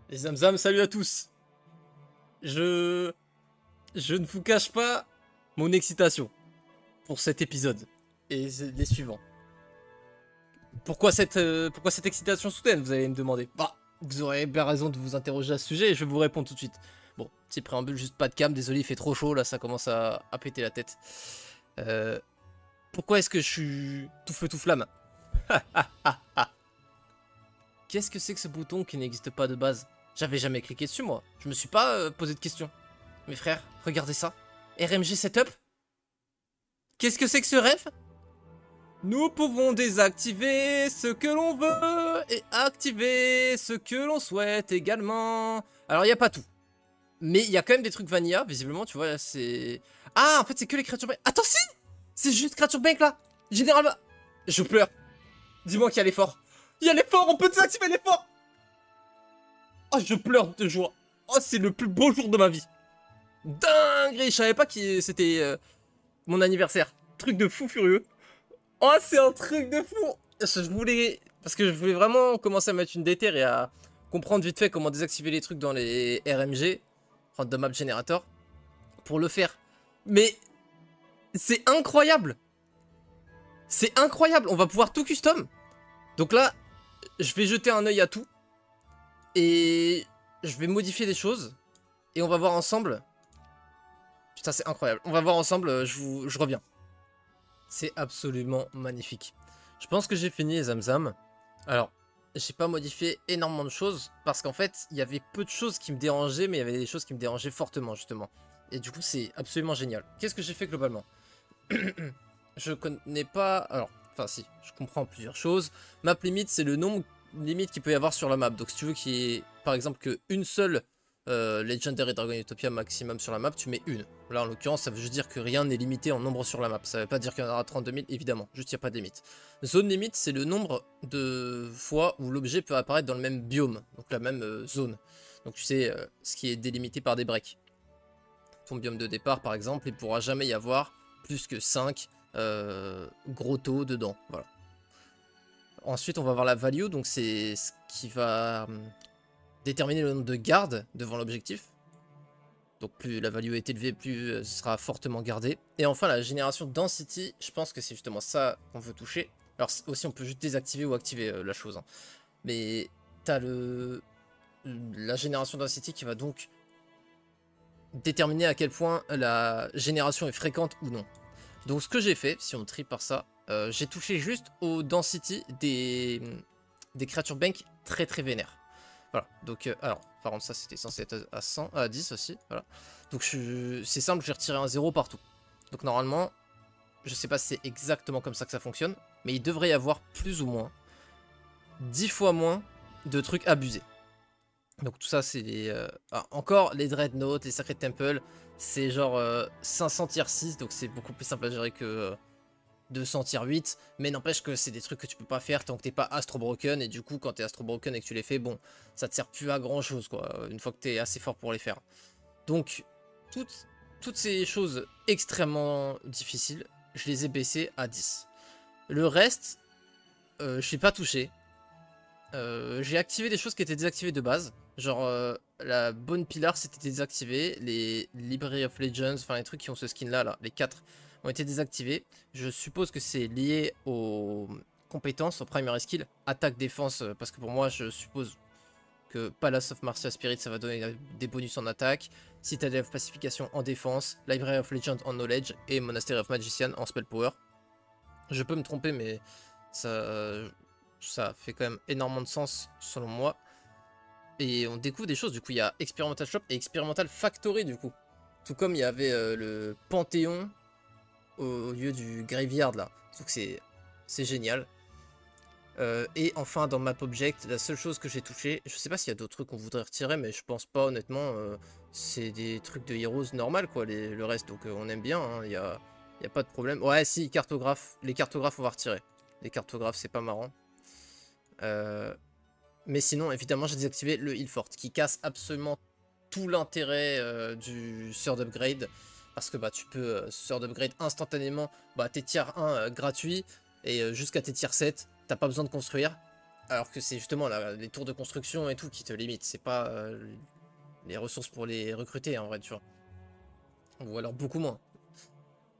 Les Zamzam, salut à tous. Je... Je ne vous cache pas mon excitation pour cet épisode et les suivants. Pourquoi cette excitation soudaine, vous allez me demander. Bah, vous aurez bien raison de vous interroger à ce sujet et je vais vous répondre tout de suite. Bon, petit préambule, juste pas de cam, désolé, il fait trop chaud, là, ça commence à péter la tête. Euh, Pourquoi est-ce que je suis tout feu tout flamme? Qu'est-ce que c'est que ce bouton qui n'existe pas de base? J'avais jamais cliqué dessus, moi. Je me suis pas posé de questions. Mes frères, regardez ça. RMG Setup. Qu'est-ce que c'est que ce rêve? Nous pouvons désactiver ce que l'on veut et activer ce que l'on souhaite également. Alors, il n'y a pas tout. Mais il y a quand même des trucs vanilla, visiblement, tu vois, c'est... Ah, en fait, c'est que les créatures bank. Attends, si! C'est juste créatures bank, là. Généralement... Je pleure. Dis-moi qu'il y a l'effort. Il y a l'effort, on peut désactiver l'effort. Oh, je pleure de joie. Oh, c'est le plus beau jour de ma vie. Dingue! Je savais pas que c'était mon anniversaire. Truc de fou furieux. Oh, c'est un truc de fou! Je voulais... Parce que je voulais vraiment commencer à mettre une déterre et à comprendre vite fait comment désactiver les trucs dans les RMG, Random Map Generator, pour le faire. Mais c'est incroyable! C'est incroyable! On va pouvoir tout custom. Donc là, je vais jeter un œil à tout. Et je vais modifier des choses. Et on va voir ensemble. Putain, c'est incroyable. On va voir ensemble, je reviens. C'est absolument magnifique. Je pense que j'ai fini les Zamzam. Alors, j'ai pas modifié énormément de choses parce qu'en fait, il y avait peu de choses qui me dérangeaient, mais il y avait des choses qui me dérangeaient fortement, justement. Et du coup, c'est absolument génial. Qu'est-ce que j'ai fait globalement? Je connais pas... Alors, enfin si, je comprends plusieurs choses. Map limite, c'est le nombre limite qu'il peut y avoir sur la map. Donc si tu veux qu'il y ait, par exemple, qu'une seule Legendary Dragon Utopia maximum sur la map, tu mets une. Là, en l'occurrence, ça veut juste dire que rien n'est limité en nombre sur la map. Ça veut pas dire qu'il y en aura 32 000, évidemment. Juste, il n'y a pas de limite. Zone limite, c'est le nombre de fois où l'objet peut apparaître dans le même biome. Donc la même zone. Donc tu sais, ce qui est délimité par des breaks. Ton biome de départ, par exemple, il ne pourra jamais y avoir plus que 5 gros taux dedans. Voilà. Ensuite, on va voir la value. Donc c'est ce qui va déterminer le nombre de gardes devant l'objectif. Donc plus la value est élevée, plus ce sera fortement gardé. Et enfin la génération density, je pense que c'est justement ça qu'on veut toucher. Alors aussi on peut juste désactiver ou activer la chose. Hein. Mais t'as la génération density qui va donc déterminer à quel point la génération est fréquente ou non. Donc ce que j'ai fait, si on trie par ça, j'ai touché juste aux density des créatures bank très vénères. Voilà, donc, alors, par contre, ça c'était censé être à 100, à 10 aussi, voilà. Donc c'est simple, j'ai retiré un 0 partout. Donc normalement, je sais pas si c'est exactement comme ça que ça fonctionne, mais il devrait y avoir plus ou moins 10 fois moins de trucs abusés. Donc tout ça, c'est les... encore, les Dreadnought, les Sacred Temple, c'est genre 500 tier 6, donc c'est beaucoup plus simple à gérer que... 200 tier 8, mais n'empêche que c'est des trucs que tu peux pas faire tant que t'es pas Astro Broken, et du coup quand t'es Astro Broken et que tu les fais, bon, ça te sert plus à grand chose quoi, une fois que t'es assez fort pour les faire. Donc, toutes ces choses extrêmement difficiles, je les ai baissées à 10. Le reste, je l'ai pas touché. J'ai activé des choses qui étaient désactivées de base, genre la Bone Pillar c'était désactivé, les Library of Legends, enfin les trucs qui ont ce skin là, les 4 ont été désactivés. Je suppose que c'est lié aux compétences, aux primary skills, attaque, défense, parce que pour moi je suppose que Palace of Martial Spirit ça va donner des bonus en attaque, Citadel of Pacification en défense, Library of Legends en knowledge et Monastery of Magician en spell power. Je peux me tromper mais ça fait quand même énormément de sens selon moi. Et on découvre des choses, du coup il y a Experimental Shop et Experimental Factory du coup. Tout comme il y avait le Panthéon au lieu du Graveyard là. Donc c'est génial. Et enfin dans Map Object, la seule chose que j'ai touché, je sais pas s'il y a d'autres trucs qu'on voudrait retirer, mais je pense pas honnêtement. C'est des trucs de Heroes normal quoi, le reste. Donc on aime bien, hein, y a pas de problème. Ouais si, cartographe, les cartographes on va retirer. Les cartographes c'est pas marrant. Mais sinon, évidemment, j'ai désactivé le Heal Fort, qui casse absolument tout l'intérêt du Third Upgrade. Parce que bah, tu peux Third Upgrade instantanément tes tiers 1 gratuits, et jusqu'à tes tiers 7, t'as pas besoin de construire. Alors que c'est justement les tours de construction et tout qui te limitent. C'est pas les ressources pour les recruter en vrai, tu vois. Ou alors beaucoup moins.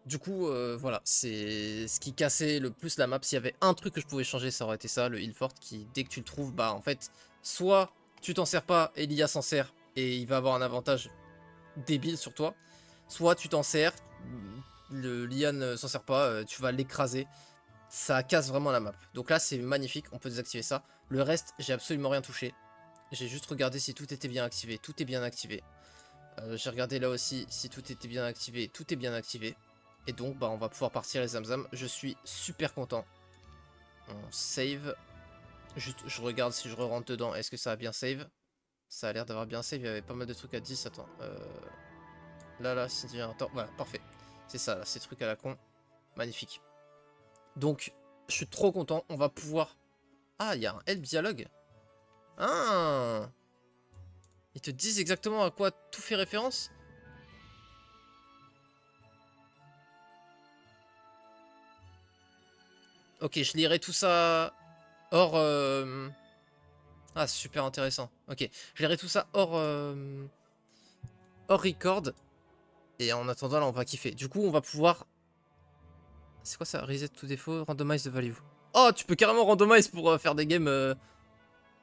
Du coup, voilà, c'est ce qui cassait le plus la map. S'il y avait un truc que je pouvais changer, ça aurait été ça, le heal fort, qui, dès que tu le trouves, bah en fait, soit tu t'en sers pas et l'IA s'en sert, et il va avoir un avantage débile sur toi, soit tu t'en sers, l'IA ne s'en sert pas, tu vas l'écraser. Ça casse vraiment la map. Donc là, c'est magnifique, on peut désactiver ça. Le reste, j'ai absolument rien touché. J'ai juste regardé si tout était bien activé, tout est bien activé. J'ai regardé là aussi si tout était bien activé, tout est bien activé. Et donc, bah, on va pouvoir partir les Zamzam. Je suis super content. On save. Juste, je regarde si je rentre dedans. Est-ce que ça a bien save? Ça a l'air d'avoir bien save. Il y avait pas mal de trucs à 10. Attends. Là, si tu attends. Voilà, parfait. C'est ça, là, ces trucs à la con. Magnifique. Donc, je suis trop content. On va pouvoir... Ah, il y a un help dialogue. Ah! Ils te disent exactement à quoi tout fait référence? Ok, je lirai tout ça hors... Ah, super intéressant. Ok, je lirai tout ça hors record. Et en attendant, là, on va kiffer. Du coup, on va pouvoir... C'est quoi ça? Reset to défaut, randomize the value. Oh, tu peux carrément randomize pour faire des games...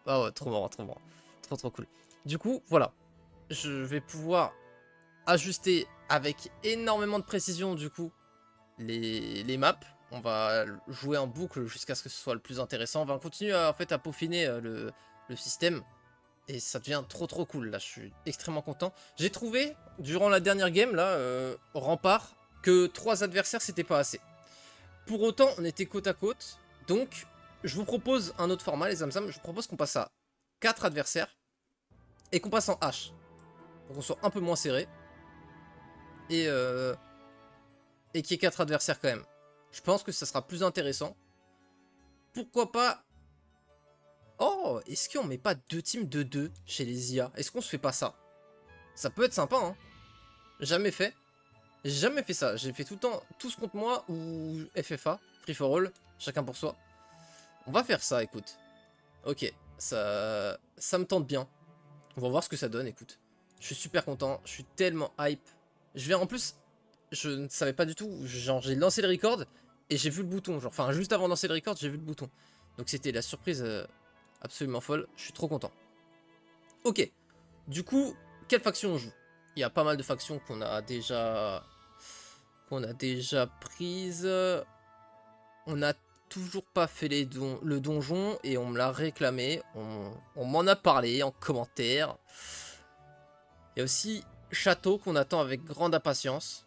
Ah ouais, trop marrant, trop marrant. Trop cool. Du coup, voilà. Je vais pouvoir ajuster avec énormément de précision, du coup, les maps. On va jouer en boucle jusqu'à ce que ce soit le plus intéressant. On va continuer en fait à peaufiner le système. Et ça devient trop cool. Là, je suis extrêmement content. J'ai trouvé, durant la dernière game, là, Rempart, que 3 adversaires, c'était pas assez. Pour autant, on était côte à côte. Donc, je vous propose un autre format, les Zamzam. Je vous propose qu'on passe à 4 adversaires. Et qu'on passe en H. Pour qu'on soit un peu moins serré. Et qu'il y ait 4 adversaires quand même. Je pense que ça sera plus intéressant. Pourquoi pas... Oh, est-ce qu'on met pas 2 teams de 2 chez les IA? Est-ce qu'on se fait pas ça? Ça peut être sympa, hein. Jamais fait. J'ai jamais fait ça. J'ai fait tout le temps tous contre moi ou FFA, Free for All, chacun pour soi. On va faire ça, écoute. Ok, ça me tente bien. On va voir ce que ça donne, écoute. Je suis super content, je suis tellement hype. Je vais en plus, je ne savais pas du tout, genre j'ai lancé le record et j'ai vu le bouton. Genre, enfin, juste avant de lancer le record, j'ai vu le bouton. Donc c'était la surprise absolument folle. Je suis trop content. Ok, du coup, quelle faction on joue? Il y a pas mal de factions qu'on a déjà prises. On n'a toujours pas fait le donjon et on me l'a réclamé. On m'en a parlé en commentaire. Il y a aussi Château qu'on attend avec grande impatience.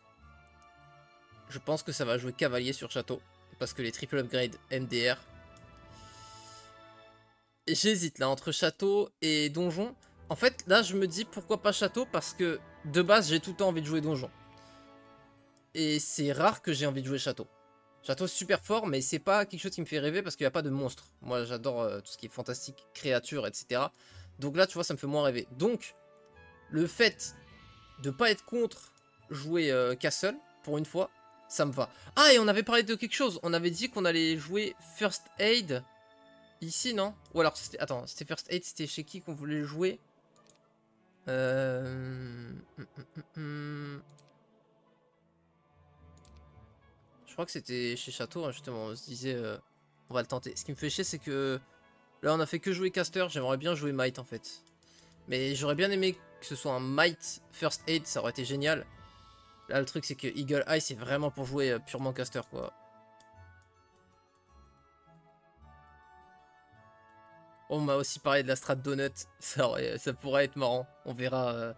Je pense que ça va jouer cavalier sur Château. Parce que les triple upgrade MDR. J'hésite là entre Château et Donjon. En fait, là, je me dis pourquoi pas Château. Parce que de base, j'ai tout le temps envie de jouer Donjon. Et c'est rare que j'ai envie de jouer Château. Château super fort, mais c'est pas quelque chose qui me fait rêver parce qu'il n'y a pas de monstres. Moi, j'adore tout ce qui est fantastique, créatures, etc. Donc là, tu vois, ça me fait moins rêver. Donc, le fait de pas être contre jouer Castle, pour une fois, ça me va. Ah, et on avait parlé de quelque chose. On avait dit qu'on allait jouer First Aid ici, non? Ou alors, c'était... Attends, c'était First Aid, c'était chez qui qu'on voulait jouer? Je crois que c'était chez Château, hein, justement. On se disait, on va le tenter. Ce qui me fait chier, c'est que là, on a fait que jouer Caster. J'aimerais bien jouer Might, en fait. Mais j'aurais bien aimé que ce soit un Might First Aid, ça aurait été génial. Là, le truc, c'est que Eagle Eye, c'est vraiment pour jouer purement Caster, quoi. On m'a aussi parlé de la strat Donut. Ça pourrait être marrant. On verra.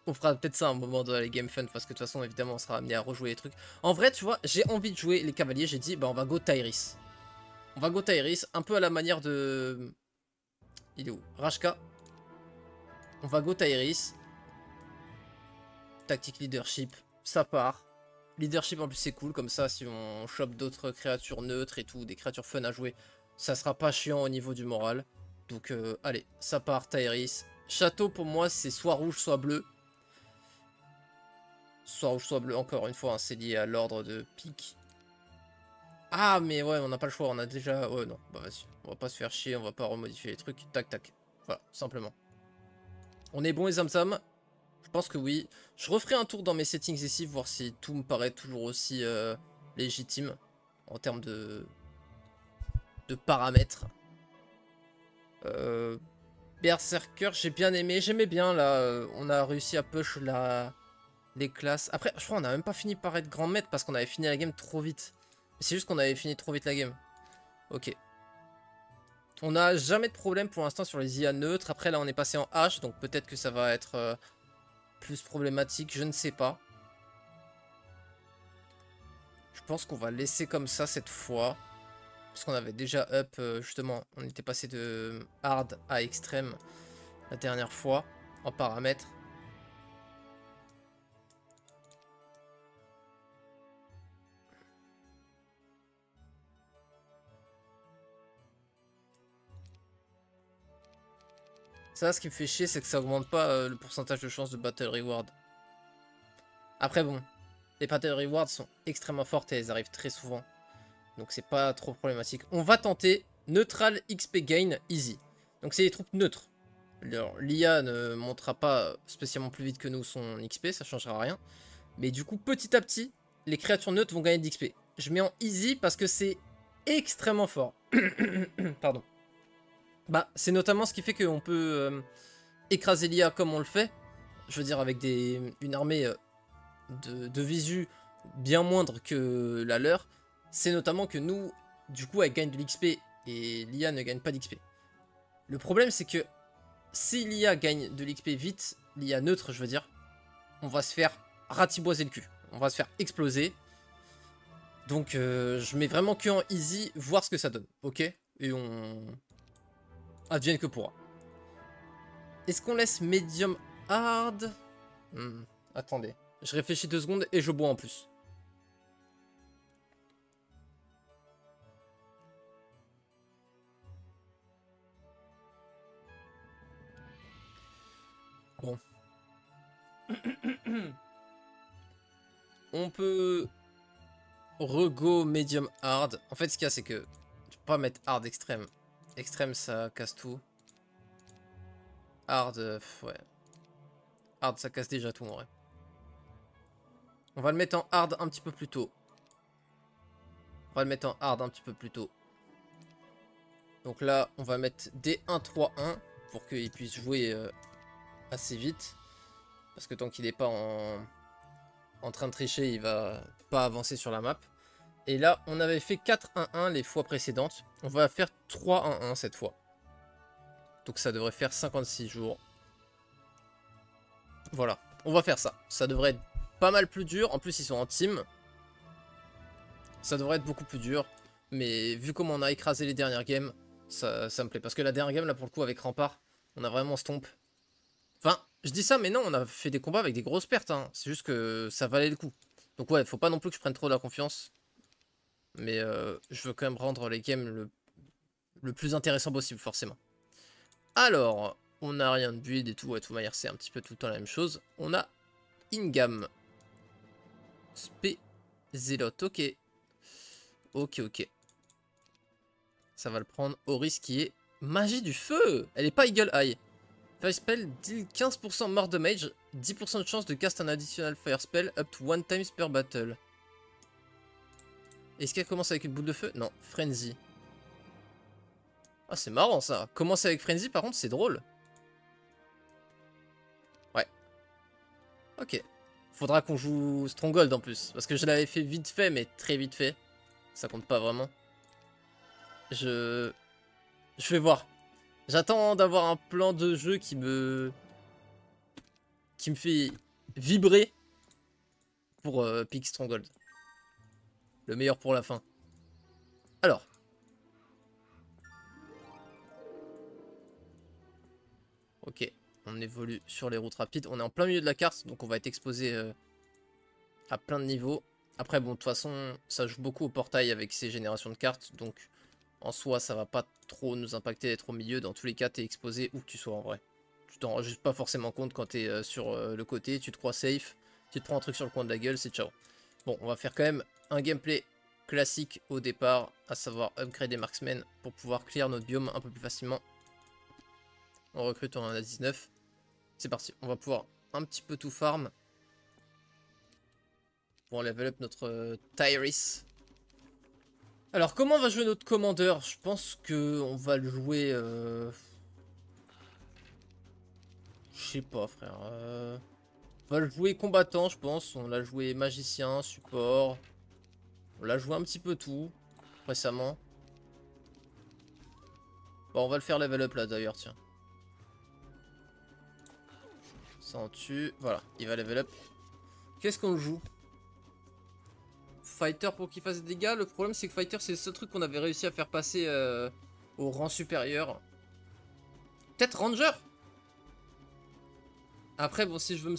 On fera peut-être ça à un moment dans les Game Fun, parce que de toute façon, évidemment, on sera amené à rejouer les trucs. En vrai, tu vois, j'ai envie de jouer les cavaliers. J'ai dit, bah, on va go Tyrus. On va go Tyrus, un peu à la manière de... Il est où? Rashka. On va go Tyrus. Tactique leadership, ça part. Leadership en plus c'est cool, comme ça si on chope d'autres créatures neutres et tout, des créatures fun à jouer, ça sera pas chiant au niveau du moral. Donc allez, ça part Tyrus. Château pour moi c'est soit rouge soit bleu. Soit rouge soit bleu, encore une fois, hein, c'est lié à l'ordre de pique. Ah, mais ouais, on n'a pas le choix, on a déjà... Ouais, non, bah vas-y, on va pas se faire chier, on va pas remodifier les trucs, tac, tac. Voilà, simplement. On est bon les Zamzam? Je pense que oui. Je referai un tour dans mes settings ici, voir si tout me paraît toujours aussi légitime en termes de paramètres. Berserker, j'ai bien aimé, j'aimais bien là, on a réussi à push les classes. Après, je crois qu'on a même pas fini par être grand maître parce qu'on avait fini la game trop vite. C'est juste qu'on avait fini trop vite la game. Ok. On n'a jamais de problème pour l'instant sur les IA neutres. Après là on est passé en H, donc peut-être que ça va être plus problématique, je ne sais pas. Je pense qu'on va laisser comme ça cette fois. Parce qu'on avait déjà up, justement, on était passé de hard à extrême la dernière fois, en paramètres. Ça, ce qui me fait chier, c'est que ça augmente pas le pourcentage de chance de battle reward. Après bon, les battle rewards sont extrêmement fortes et elles arrivent très souvent. Donc c'est pas trop problématique. On va tenter neutral XP gain easy. Donc c'est les troupes neutres. L'IA ne montera pas spécialement plus vite que nous son XP, ça changera rien. Mais du coup, petit à petit, les créatures neutres vont gagner de l'XP. Je mets en easy parce que c'est extrêmement fort. Pardon. Bah, c'est notamment ce qui fait qu'on peut écraser l'IA comme on le fait. Je veux dire, avec une armée de visu bien moindre que la leur. C'est notamment que nous, du coup, elle gagne de l'XP et l'IA ne gagne pas d'XP. Le problème, c'est que si l'IA gagne de l'XP vite, l'IA neutre, je veux dire, on va se faire ratiboiser le cul. On va se faire exploser. Donc, je mets vraiment que en easy, voir ce que ça donne, ok? Et on... advienne que pourra. Est-ce qu'on laisse medium hard? Attendez. Je réfléchis 2 secondes et je bois en plus. Bon. On peut rego medium hard. En fait, ce qu'il y a, c'est que je peux pas mettre hard extrême. Extrême, ça casse tout. Hard, ouais. Hard, ça casse déjà tout en vrai. On va le mettre en hard un petit peu plus tôt. On va le mettre en hard un petit peu plus tôt. Donc là, on va mettre D1-3-1 pour qu'il puisse jouer assez vite. Parce que tant qu'il n'est pas en train de tricher, il va pas avancer sur la map. Et là, on avait fait 4-1-1 les fois précédentes. On va faire 3-1-1 cette fois. Donc ça devrait faire 56 jours. Voilà, on va faire ça. Ça devrait être pas mal plus dur. En plus, ils sont en team. Ça devrait être beaucoup plus dur. Mais vu comment on a écrasé les dernières games, ça me plaît. Parce que la dernière game, là, pour le coup, avec Rempart, on a vraiment stomp. Enfin, je dis ça, mais non, on a fait des combats avec des grosses pertes. Hein. C'est juste que ça valait le coup. Donc ouais, faut pas non plus que je prenne trop de la confiance. Mais je veux quand même rendre les games le plus intéressant possible, forcément. Alors, on n'a rien de build et tout. Ouais, de toute manière, c'est un petit peu tout le temps la même chose. On a Ingam. Spé Zélote, ok. Ok. Ça va le prendre au risque qui est magie du feu. Elle est pas Eagle Eye. Fire Spell deal 15% more damage, 10% de chance de cast un additional Fire Spell up to 1 times per battle. Est-ce qu'elle commence avec une boule de feu? Non, Frenzy. Ah, c'est marrant ça. Commencer avec Frenzy, par contre, c'est drôle. Ouais. Ok. Faudra qu'on joue Stronghold en plus. Parce que je l'avais fait vite fait, mais très vite fait. Ça compte pas vraiment. Je vais voir. J'attends d'avoir un plan de jeu qui me fait vibrer pour pick Stronghold. Le meilleur pour la fin. Alors. Ok. On évolue sur les routes rapides. On est en plein milieu de la carte, donc on va être exposé à plein de niveaux. Après, bon, de toute façon, ça joue beaucoup au portail avec ces générations de cartes. Donc, en soi, ça va pas trop nous impacter d'être au milieu. Dans tous les cas, t'es exposé où que tu sois en vrai. Tu t'en rends juste pas forcément compte quand t'es sur le côté. Tu te crois safe. Tu te prends un truc sur le coin de la gueule, c'est ciao. Bon, on va faire quand même un gameplay classique au départ, à savoir upgrader Marksman pour pouvoir clear notre biome un peu plus facilement. On recrute, on en a 19. C'est parti, on va pouvoir un petit peu tout farm pour level up notre Tyrus. Alors comment on va jouer notre commandeur? Je pense que on va le jouer... Je sais pas frère. On va le jouer combattant je pense. On l'a joué magicien, support. On l'a joué un petit peu tout récemment. Bon on va le faire level up là d'ailleurs tiens. Ça en tue. Voilà, il va level up. Qu'est-ce qu'on joue? Fighter pour qu'il fasse des dégâts. Le problème c'est que Fighter c'est le seul truc qu'on avait réussi à faire passer au rang supérieur. Peut-être Ranger. Après bon si je veux me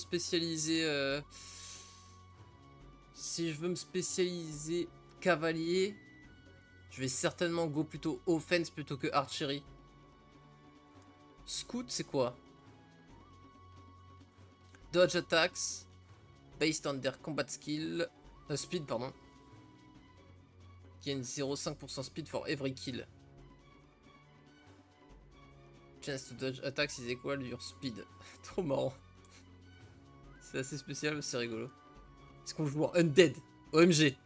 spécialiser cavalier, je vais certainement go plutôt offense plutôt que archery. Scout c'est quoi? Dodge attacks based on their combat skill speed pardon. Gain 0,5% speed for every kill. Chance to dodge attacks is equal to your speed. Trop marrant. C'est assez spécial mais c'est rigolo. Est-ce qu'on joue en Undead? OMG.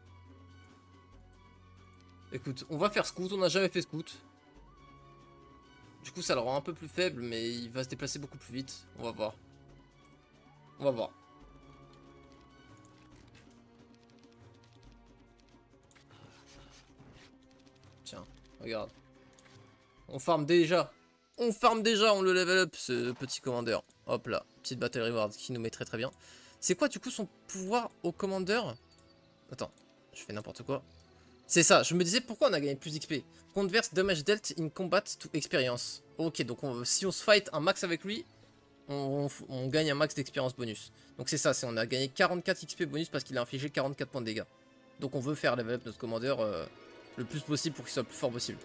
Écoute, on va faire Scout, on n'a jamais fait Scout. Du coup ça le rend un peu plus faible mais il va se déplacer beaucoup plus vite. On va voir. On va voir. Tiens, regarde. On farm déjà. On farm déjà, on le level up ce petit commandeur. Hop là, petite battle reward qui nous met très très bien. C'est quoi du coup son pouvoir au commandeur? Attends, je fais n'importe quoi. C'est ça, je me disais pourquoi on a gagné plus d'XP. Converse damage dealt in combat to experience. Ok, donc si on se fight un max avec lui, on gagne un max d'expérience bonus. Donc c'est ça, on a gagné 44 XP bonus parce qu'il a infligé 44 points de dégâts. Donc on veut faire level up notre commandeur le plus possible pour qu'il soit le plus fort possible.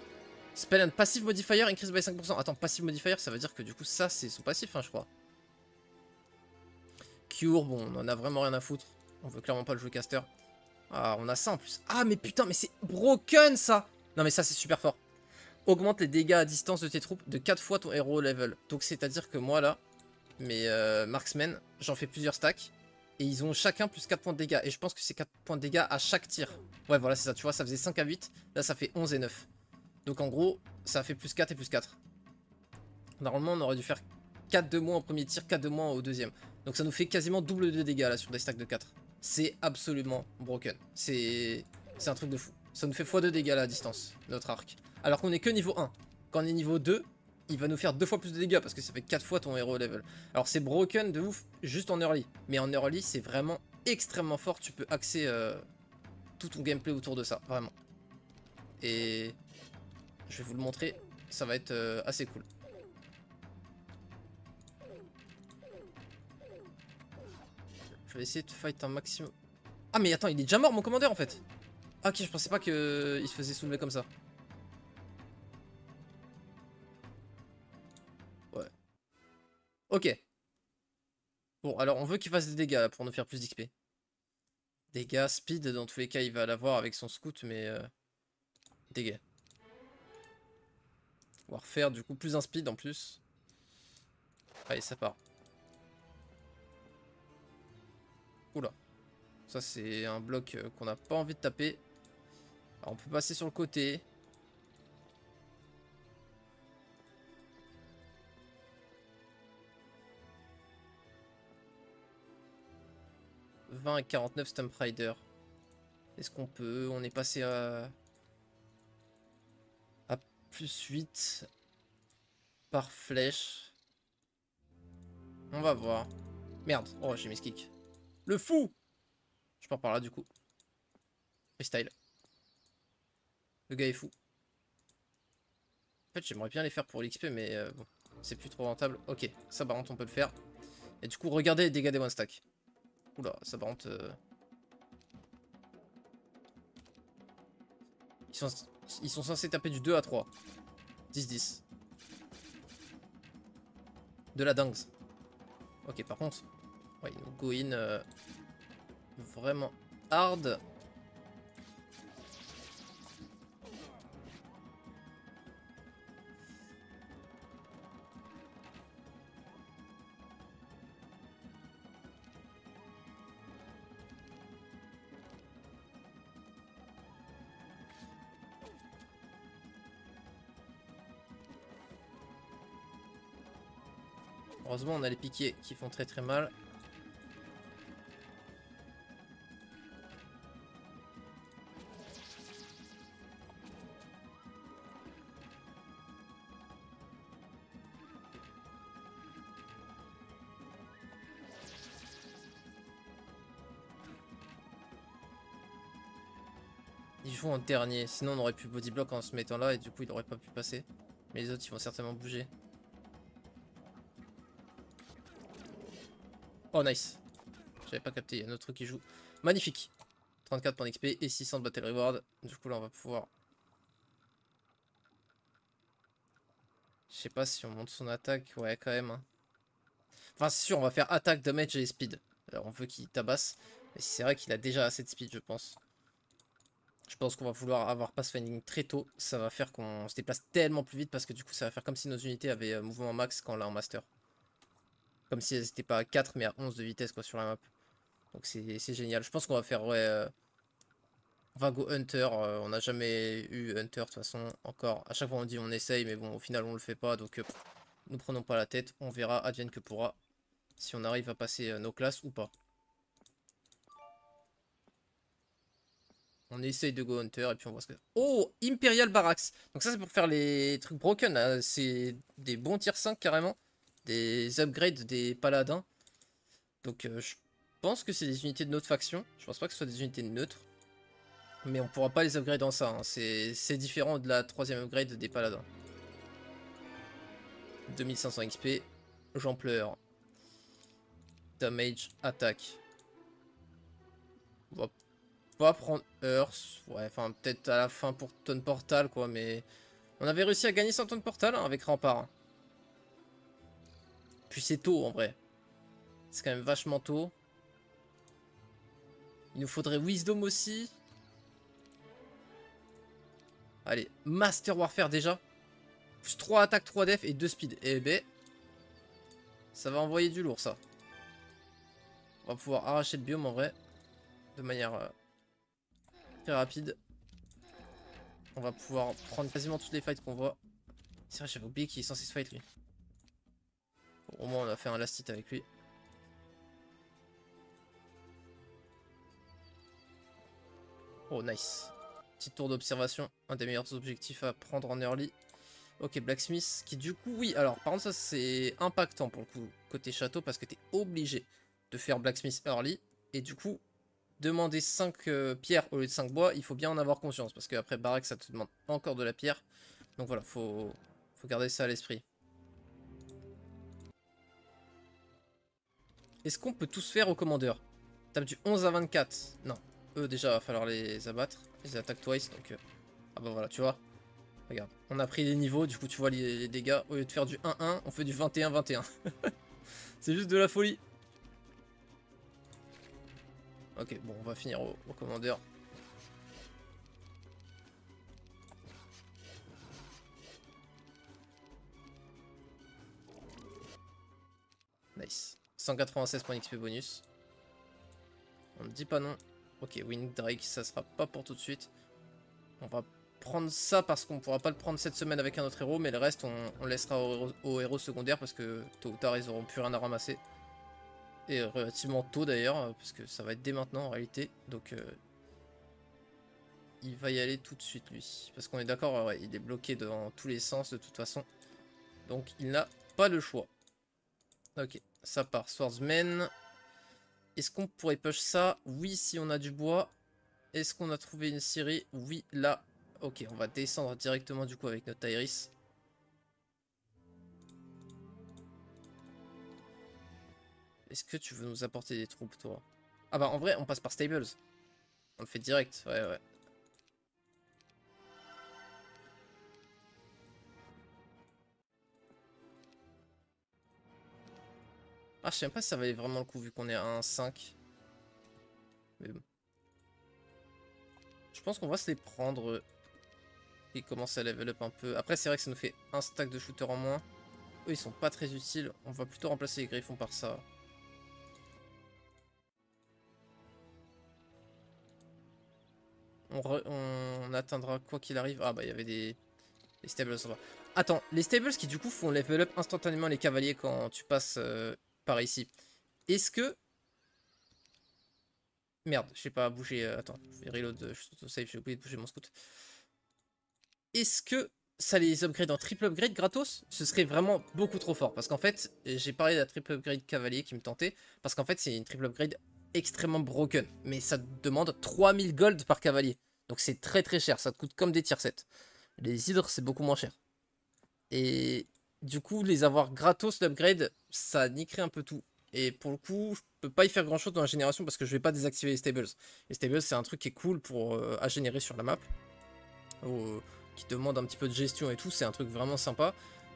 Spell and passive modifier increase by 5%. Attends, passive modifier, ça veut dire que du coup ça c'est son passif, hein, je crois. Cure, bon, on en a vraiment rien à foutre. On veut clairement pas le jouer caster. Ah, on a ça en plus. Ah, mais putain, mais c'est broken ça. Non, mais ça c'est super fort. Augmente les dégâts à distance de tes troupes de 4 fois ton héros level. Donc c'est à dire que moi là, mes marksmen, j'en fais plusieurs stacks. Et ils ont chacun plus 4 points de dégâts. Et je pense que c'est 4 points de dégâts à chaque tir. Ouais, voilà, c'est ça. Tu vois, ça faisait 5 à 8. Là, ça fait 11 et 9. Donc en gros, ça fait plus 4 et plus 4. Normalement, on aurait dû faire 4 de moins au premier tir, 4 de moins au deuxième. Donc ça nous fait quasiment double de dégâts là sur des stacks de 4. C'est absolument broken. C'est un truc de fou. Ça nous fait x2 dégâts là, à distance, notre arc. Alors qu'on est que niveau 1. Quand on est niveau 2, il va nous faire 2 fois plus de dégâts parce que ça fait 4 fois ton héros level. Alors c'est broken de ouf juste en early. Mais en early, c'est vraiment extrêmement fort. Tu peux axer tout ton gameplay autour de ça, vraiment. Et je vais vous le montrer. Ça va être assez cool. Je vais essayer de fight un maximum. Ah mais attends, il est déjà mort mon commandeur en fait. Ah, ok, je pensais pas qu'il se faisait soulever comme ça. Ouais. Ok. Bon, alors on veut qu'il fasse des dégâts là, pour nous faire plus d'XP. Dégâts, speed, dans tous les cas il va l'avoir avec son scout, mais... dégâts. On va refaire du coup plus un speed en plus. Allez, ça part. Oula. Ça c'est un bloc qu'on n'a pas envie de taper. Alors, on peut passer sur le côté. « 20 et 49 Stump Rider. » Est-ce qu'on peut? On est passé à plus 8 par flèche. On va voir. Merde. Oh, j'ai mis ce kick. Le fou! Je pars par là du coup. Freestyle. Le gars est fou. En fait, j'aimerais bien les faire pour l'XP, mais bon, c'est plus trop rentable. Ok, ça par contre, on peut le faire. Et du coup, regardez les dégâts des one stack. Oula, ça par contre... Ils sont censés taper du 2 à 3. 10-10. De la dingue. Ok, par contre... Ouais, ils nous go in vraiment hard. Heureusement, on a les piquets qui font très très mal. Ils jouent en dernier, sinon on aurait pu body block en se mettant là et du coup il aurait pas pu passer. Mais les autres ils vont certainement bouger. Oh nice. J'avais pas capté, il y a un autre truc qui joue. Magnifique. 34 points d'XP et 600 de battle reward. Du coup là on va pouvoir... Je sais pas si on monte son attaque, ouais quand même. Hein. Enfin c'est sûr on va faire attaque, damage et speed. Alors on veut qu'il tabasse. Mais c'est vrai qu'il a déjà assez de speed je pense. Je pense qu'on va vouloir avoir pathfinding très tôt. Ça va faire qu'on se déplace tellement plus vite parce que du coup ça va faire comme si nos unités avaient mouvement max quand on l'a en master. Comme si elles n'étaient pas à 4 mais à 11 de vitesse quoi sur la map. Donc c'est génial. Je pense qu'on va faire ouais, on va go Hunter. On n'a jamais eu Hunter de toute façon encore. À chaque fois on dit on essaye mais bon au final on le fait pas. Donc nous prenons pas la tête. On verra advienne que pourra. Si on arrive à passer nos classes ou pas. On essaye de go Hunter et puis on voit ce que... Oh, Imperial Barracks. Donc ça c'est pour faire les trucs broken. C'est des bons tiers 5 carrément. Des upgrades des paladins. Donc je pense que c'est des unités de notre faction. Je pense pas que ce soit des unités neutres. Mais on pourra pas les upgrade en ça. Hein. C'est différent de la troisième upgrade des paladins. 2500 XP. J'en pleure. Damage, attaque. On va pas prendre Earth. Ouais, enfin peut-être à la fin pour Tonne Portal quoi. Mais on avait réussi à gagner 100 tonnes Portal hein, avec Rempart. Puis c'est tôt en vrai. C'est quand même vachement tôt. Il nous faudrait Wisdom aussi. Allez, Master Warfare déjà. Plus 3 attaques, 3 def et 2 speed. Eh ben, ça va envoyer du lourd ça. On va pouvoir arracher le biome en vrai. De manière très rapide. On va pouvoir prendre quasiment toutes les fights qu'on voit. C'est vrai, j'avais oublié qu'il est censé se fight lui. Bon, au moins on a fait un last hit avec lui. Oh nice. Petite tour d'observation. Un des meilleurs objectifs à prendre en early. Ok, Blacksmith, qui du coup, oui, alors par contre ça c'est impactant pour le coup, côté château, parce que t'es obligé de faire Blacksmith early, et du coup, demander 5 pierres au lieu de 5 bois, il faut bien en avoir conscience, parce qu'après Barak ça te demande encore de la pierre, donc voilà, faut garder ça à l'esprit. Est-ce qu'on peut tous faire au commandeur? Tape du 11 à 24, non, eux déjà va falloir les abattre, ils attaquent twice, donc, ah bah voilà, tu vois. Regarde, on a pris les niveaux, du coup tu vois les dégâts, au lieu de faire du 1-1, on fait du 21-21. C'est juste de la folie. Ok, bon, on va finir au commandeur. Nice. 196 points d'XP bonus. On ne dit pas non. Ok, Wind Drake, ça sera pas pour tout de suite. On va prendre ça parce qu'on pourra pas le prendre cette semaine avec un autre héros, mais le reste on laissera aux héros secondaires parce que tôt ou tard ils auront plus rien à ramasser. Et relativement tôt d'ailleurs, parce que ça va être dès maintenant en réalité. Donc il va y aller tout de suite lui. Parce qu'on est d'accord, ouais, il est bloqué dans tous les sens de toute façon. Donc il n'a pas le choix. Ok, ça part. Swordsman. Est-ce qu'on pourrait push ça? Oui, si on a du bois. Est-ce qu'on a trouvé une série? Oui, là. Ok, on va descendre directement du coup avec notre Iris. Est-ce que tu veux nous apporter des troupes, toi? Ah bah en vrai, on passe par Stables. On le fait direct, ouais, ouais. Ah, je sais même pas si ça valait vraiment le coup vu qu'on est à 1,5. Mais bon. Je pense qu'on va se les prendre. Et commencer à level up un peu. Après, c'est vrai que ça nous fait un stack de shooter en moins. Eux, ils sont pas très utiles. On va plutôt remplacer les griffons par ça. On atteindra quoi qu'il arrive. Ah bah, il y avait des stables en bas. Attends, les stables qui du coup font level up instantanément les cavaliers quand tu passes par ici. Est-ce que... Merde, je sais pas bouger. Attends, je vais reload, je suis auto-save, j'ai oublié de bouger mon scout. Est-ce que ça les upgrade en triple upgrade gratos? Ce serait vraiment beaucoup trop fort. Parce qu'en fait, j'ai parlé de la triple upgrade cavalier qui me tentait. Parce qu'en fait, c'est une triple upgrade extrêmement broken. Mais ça te demande 3000 gold par cavalier. Donc c'est très très cher. Ça te coûte comme des tier 7. Les hydres, c'est beaucoup moins cher. Et du coup, les avoir gratos l'upgrade, ça niquerait un peu tout. Et pour le coup, je peux pas y faire grand chose dans la génération parce que je vais pas désactiver les stables. Les stables, c'est un truc qui est cool pour à générer sur la map. Qui demande un petit peu de gestion et tout, c'est un truc vraiment sympa.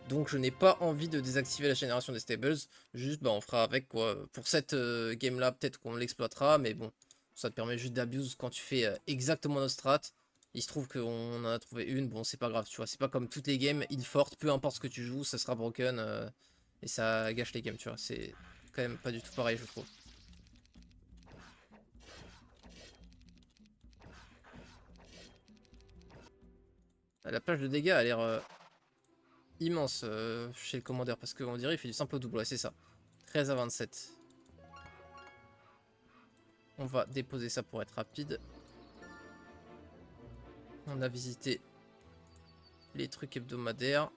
Donc je n'ai pas envie de désactiver la génération des stables. Juste, bah, on fera avec quoi. Pour cette game là, peut-être qu'on l'exploitera, mais bon, ça te permet juste d'abuse quand tu fais exactement notre strat. Il se trouve qu'on en a trouvé une, bon c'est pas grave, tu vois, c'est pas comme toutes les games, il forte, peu importe ce que tu joues, ça sera broken et ça gâche les games, tu vois, c'est quand même pas du tout pareil je trouve. La plage de dégâts a l'air immense chez le commandeur, parce qu'on dirait il fait du simple au double, ouais c'est ça. 13 à 27. On va déposer ça pour être rapide. On a visité les trucs hebdomadaires.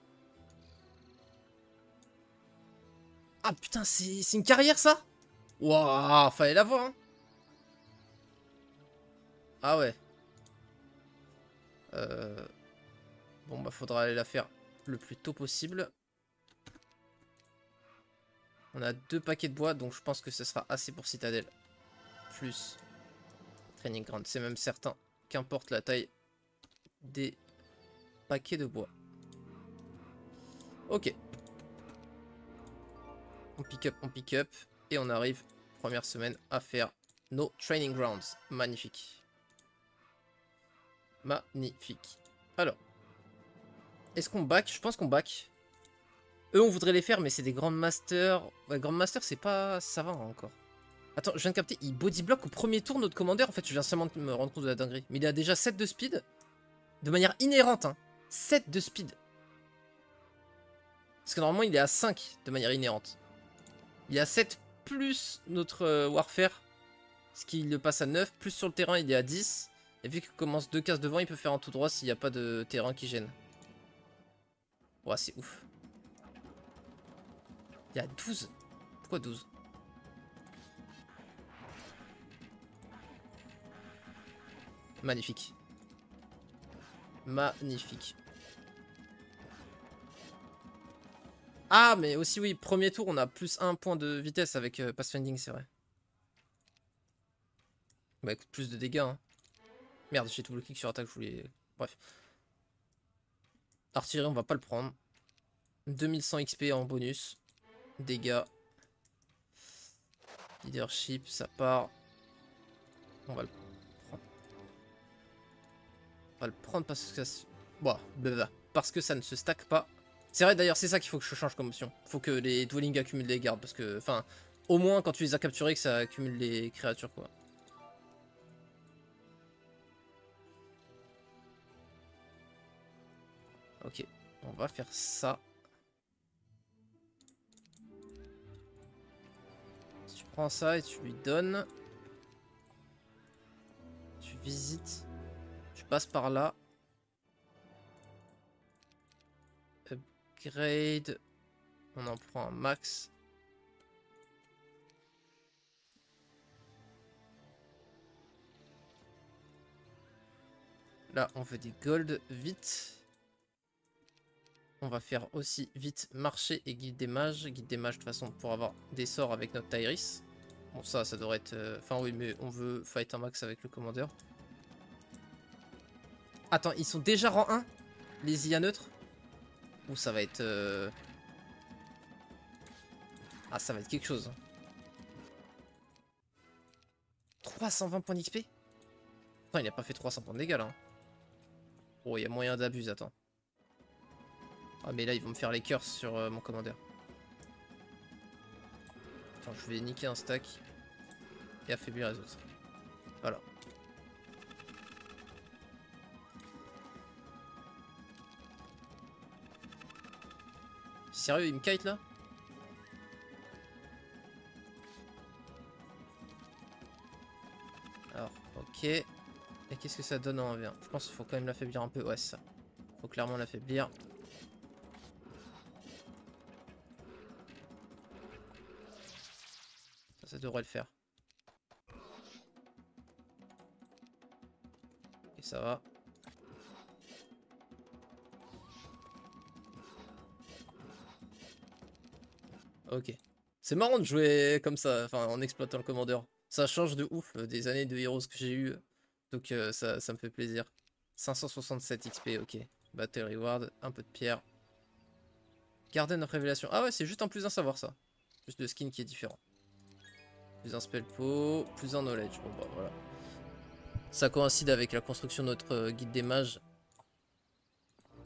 Ah putain, c'est une carrière ça? Waouh, fallait la voir hein. Ah ouais. Bon bah faudra aller la faire le plus tôt possible. On a 2 paquets de bois, donc je pense que ce sera assez pour Citadel. Plus Training Ground, c'est même certain. Qu'importe la taille des paquets de bois. Ok. On pick up. Et on arrive, première semaine, à faire nos Training Grounds. Magnifique. Magnifique. Alors. Est-ce qu'on back? Je pense qu'on back. Eux, on voudrait les faire, mais c'est des Grandmasters. Ouais, Grandmaster, c'est pas... Ça va encore. Attends, je viens de capter. Il bodyblock au premier tour notre commandeur. En fait, je viens seulement de me rendre compte de la dinguerie. Mais il a déjà 7 de speed. De manière inhérente, hein. 7 de speed. Parce que normalement, il est à 5 de manière inhérente. Il est à 7 plus notre Warfare. Ce qui le passe à 9. Plus sur le terrain, il est à 10. Et vu qu'il commence 2 cases devant, il peut faire un tout droit s'il n'y a pas de terrain qui gêne. Ouah, c'est ouf. Il y a 12. Pourquoi 12? Magnifique. Magnifique. Ah, mais aussi, oui, premier tour, on a plus 1 point de vitesse avec Pathfinding, c'est vrai. Bah écoute, plus de dégâts. Hein. Merde, j'ai tout le clic sur attaque, je voulais... Bref. Artillerie, on va pas le prendre. 2100 XP en bonus. Dégâts. Leadership, ça part. On va le prendre. On va le prendre parce que ça... Bon, parce que ça ne se stack pas. C'est vrai d'ailleurs, c'est ça qu'il faut que je change comme option. Faut que les dwellings accumulent les gardes. Parce que, enfin, au moins quand tu les as capturés, que ça accumule les créatures, quoi. Ok, on va faire ça. Tu prends ça et tu lui donnes. Tu visites. Tu passes par là. Upgrade. On en prend un max. Là, on veut des gold vite. On va faire aussi vite marché et guide des mages. Guide des mages de toute façon pour avoir des sorts avec notre Tyrus. Bon, ça devrait être... Enfin oui, mais on veut fight un max avec le commandeur. Attends, ils sont déjà rang 1? Les IA neutres? Ou ça va être... Ah, ça va être quelque chose. 320 points d'XP? Attends, il a pas fait 300 points de dégâts là. Hein. Oh, il y a moyen d'abus, attends. Ah, mais là, ils vont me faire les curses sur mon commandeur. Attends, je vais niquer un stack. Et affaiblir les autres. Voilà. Sérieux, il me kite là? Alors, ok. Et qu'est-ce que ça donne en 1v1? Je pense qu'il faut quand même l'affaiblir un peu. Ouais, c'est ça. Faut clairement l'affaiblir. Ça devrait le faire. Et ça va. Ok. C'est marrant de jouer comme ça, enfin en exploitant le commandeur. Ça change de ouf des années de Heroes que j'ai eu. Donc ça me fait plaisir. 567 XP, ok. Battle Reward, un peu de pierre. Garden of Révélation. Ah ouais, c'est juste un plus un savoir ça. Juste le skin qui est différent. Plus un spell pot, plus un knowledge. Bon bah voilà. Ça coïncide avec la construction de notre guide des mages.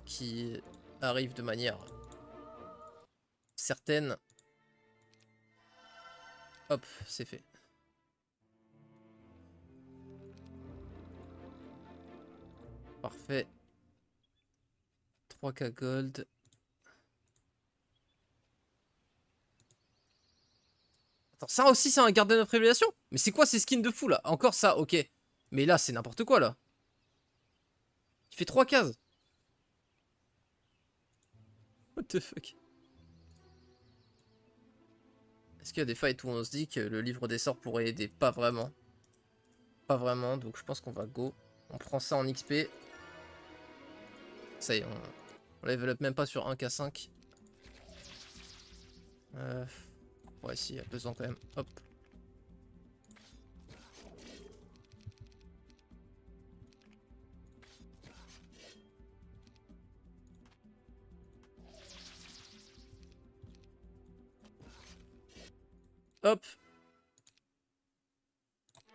Qui arrive de manière certaine. Hop, c'est fait. Parfait. 3K gold. Attends, ça aussi c'est un Garden of Révélation? Mais c'est quoi ces skins de fou là? Encore ça, ok. Mais là c'est n'importe quoi là. Il fait 3 cases. What the fuck? Est-ce qu'il y a des fights où on se dit que le livre des sorts pourrait aider? Pas vraiment. Pas vraiment, donc je pense qu'on va go. On prend ça en XP. Ça y est, on level up même pas sur 1K5. Ouais, si, il y a besoin quand même. Hop. Hop.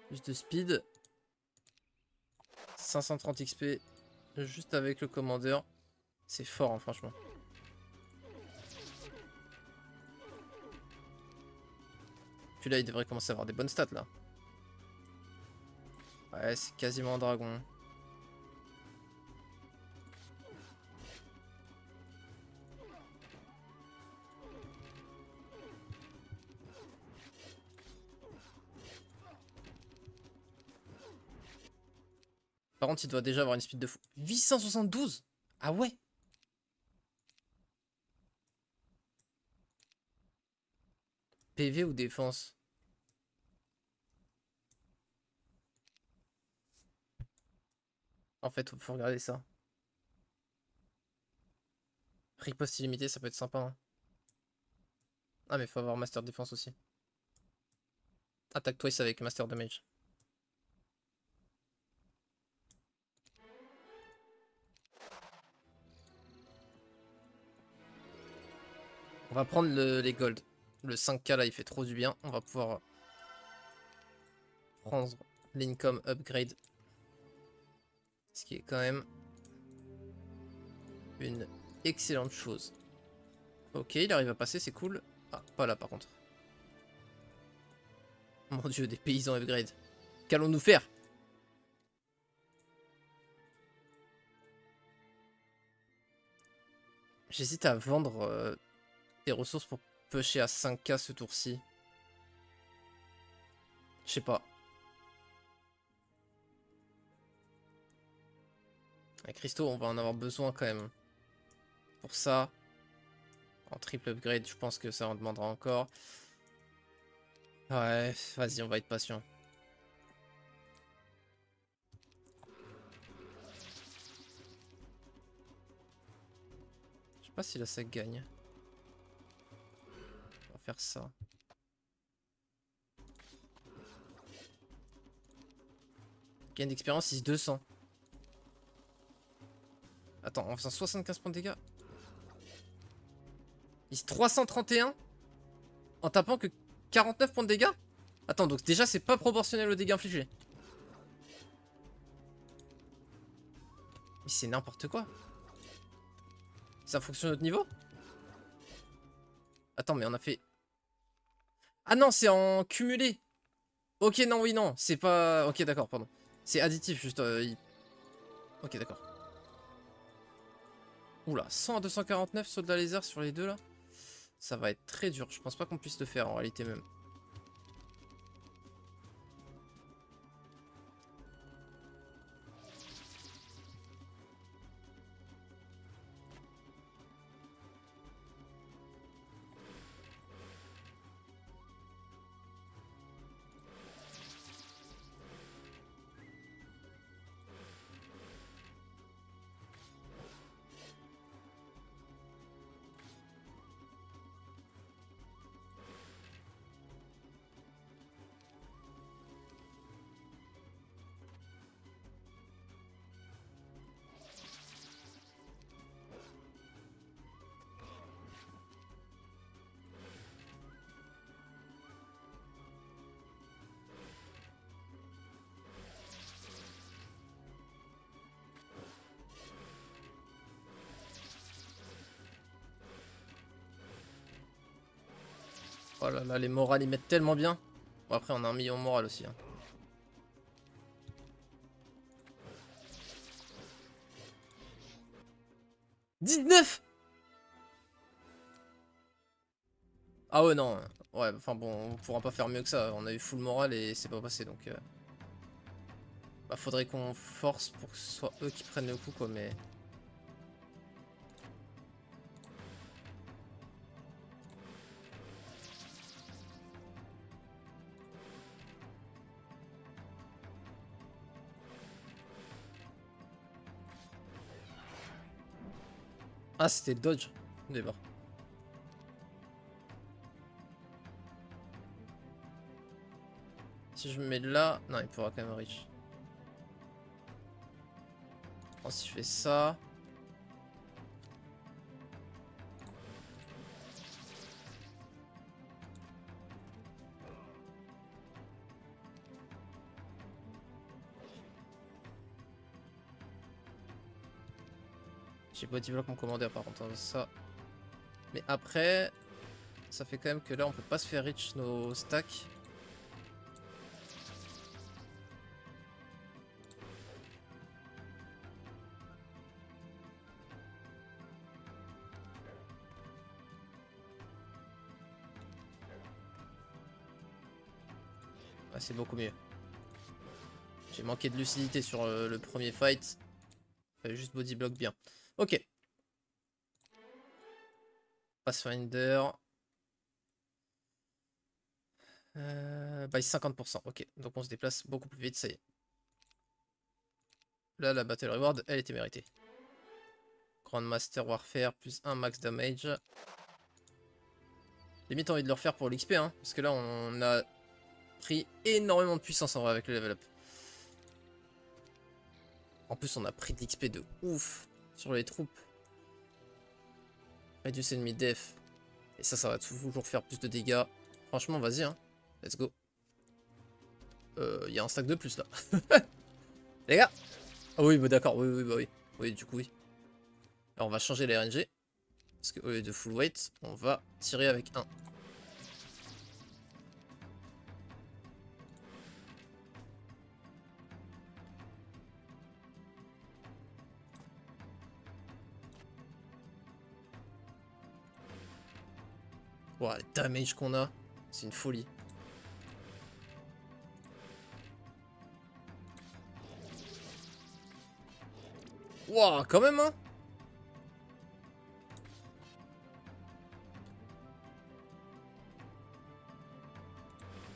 Plus de speed. 530 XP. Juste avec le commandeur. C'est fort, hein, franchement. Puis là, il devrait commencer à avoir des bonnes stats, là. Ouais, c'est quasiment un dragon. Par contre, il doit déjà avoir une speed de fou. 872. Ah ouais. PV ou défense? En fait, faut regarder ça. Riposte illimité, ça peut être sympa. Hein. Ah, mais faut avoir Master Défense aussi. Attaque twice avec Master Damage. On va prendre les gold. Le 5K là, il fait trop du bien. On va pouvoir prendre l'income upgrade. Ce qui est quand même une excellente chose. Ok, il arrive à passer, c'est cool. Ah, pas là par contre. Mon dieu, des paysans upgrade. Qu'allons-nous faire? J'hésite à vendre des ressources pour pusher à 5K ce tour-ci. Je sais pas. Les cristaux, on va en avoir besoin quand même. Pour ça, en triple upgrade, je pense que ça en demandera encore. Ouais, vas-y, on va être patient. Je sais pas si là ça gagne. On va faire ça. Gain d'expérience, il 200. Attends, en faisant 75 points de dégâts. Il 331 en tapant que 49 points de dégâts. Attends, donc déjà c'est pas proportionnel aux dégâts infligés. Mais c'est n'importe quoi. Ça fonctionne à notre niveau? Attends, mais on a fait... Ah non, c'est en cumulé. Ok, non, oui, non. C'est pas... Ok, d'accord, pardon. C'est additif, juste... Ok, d'accord. Oula, 100 à 249 soldat laser sur les deux, là. Ça va être très dur. Je pense pas qu'on puisse le faire en réalité même. Oh là là, les morales ils mettent tellement bien. Bon, après on a 1 million de morale aussi. Hein. « 19 ! Ah ouais non. Ouais, enfin bon, on pourra pas faire mieux que ça. On a eu full morale et c'est pas passé donc... Bah faudrait qu'on force pour que ce soit eux qui prennent le coup quoi mais... Ah c'était le dodge. D'accord. Si je me mets là... Non il pourra quand même reach. Bon, si je fais ça... J'ai body block mon commandeur par contre, hein, ça. Mais après, ça fait quand même que là on peut pas se faire reach nos stacks. Ah, c'est beaucoup mieux. J'ai manqué de lucidité sur le premier fight. Fallait juste body block bien. Ok. Pathfinder. By 50%. Ok, donc on se déplace beaucoup plus vite, ça y est. Là, la Battle Reward, elle était méritée. Grandmaster Warfare, plus 1 max damage. Limite envie de le refaire pour l'XP, hein, parce que là, on a pris énormément de puissance en vrai avec le level up. En plus, on a pris de l'XP de ouf sur les troupes. Reduce enemy def. Et ça va toujours faire plus de dégâts. Franchement, vas-y, hein. Let's go. Il y a un stack de plus là. Les gars. Ah oui, bah d'accord, oui, oui, bah oui. Oui, du coup, oui. Alors, on va changer les RNG. Parce qu'au lieu de full weight, on va tirer avec 1. Wow, le damage qu'on a, c'est une folie. Wow, quand même, hein.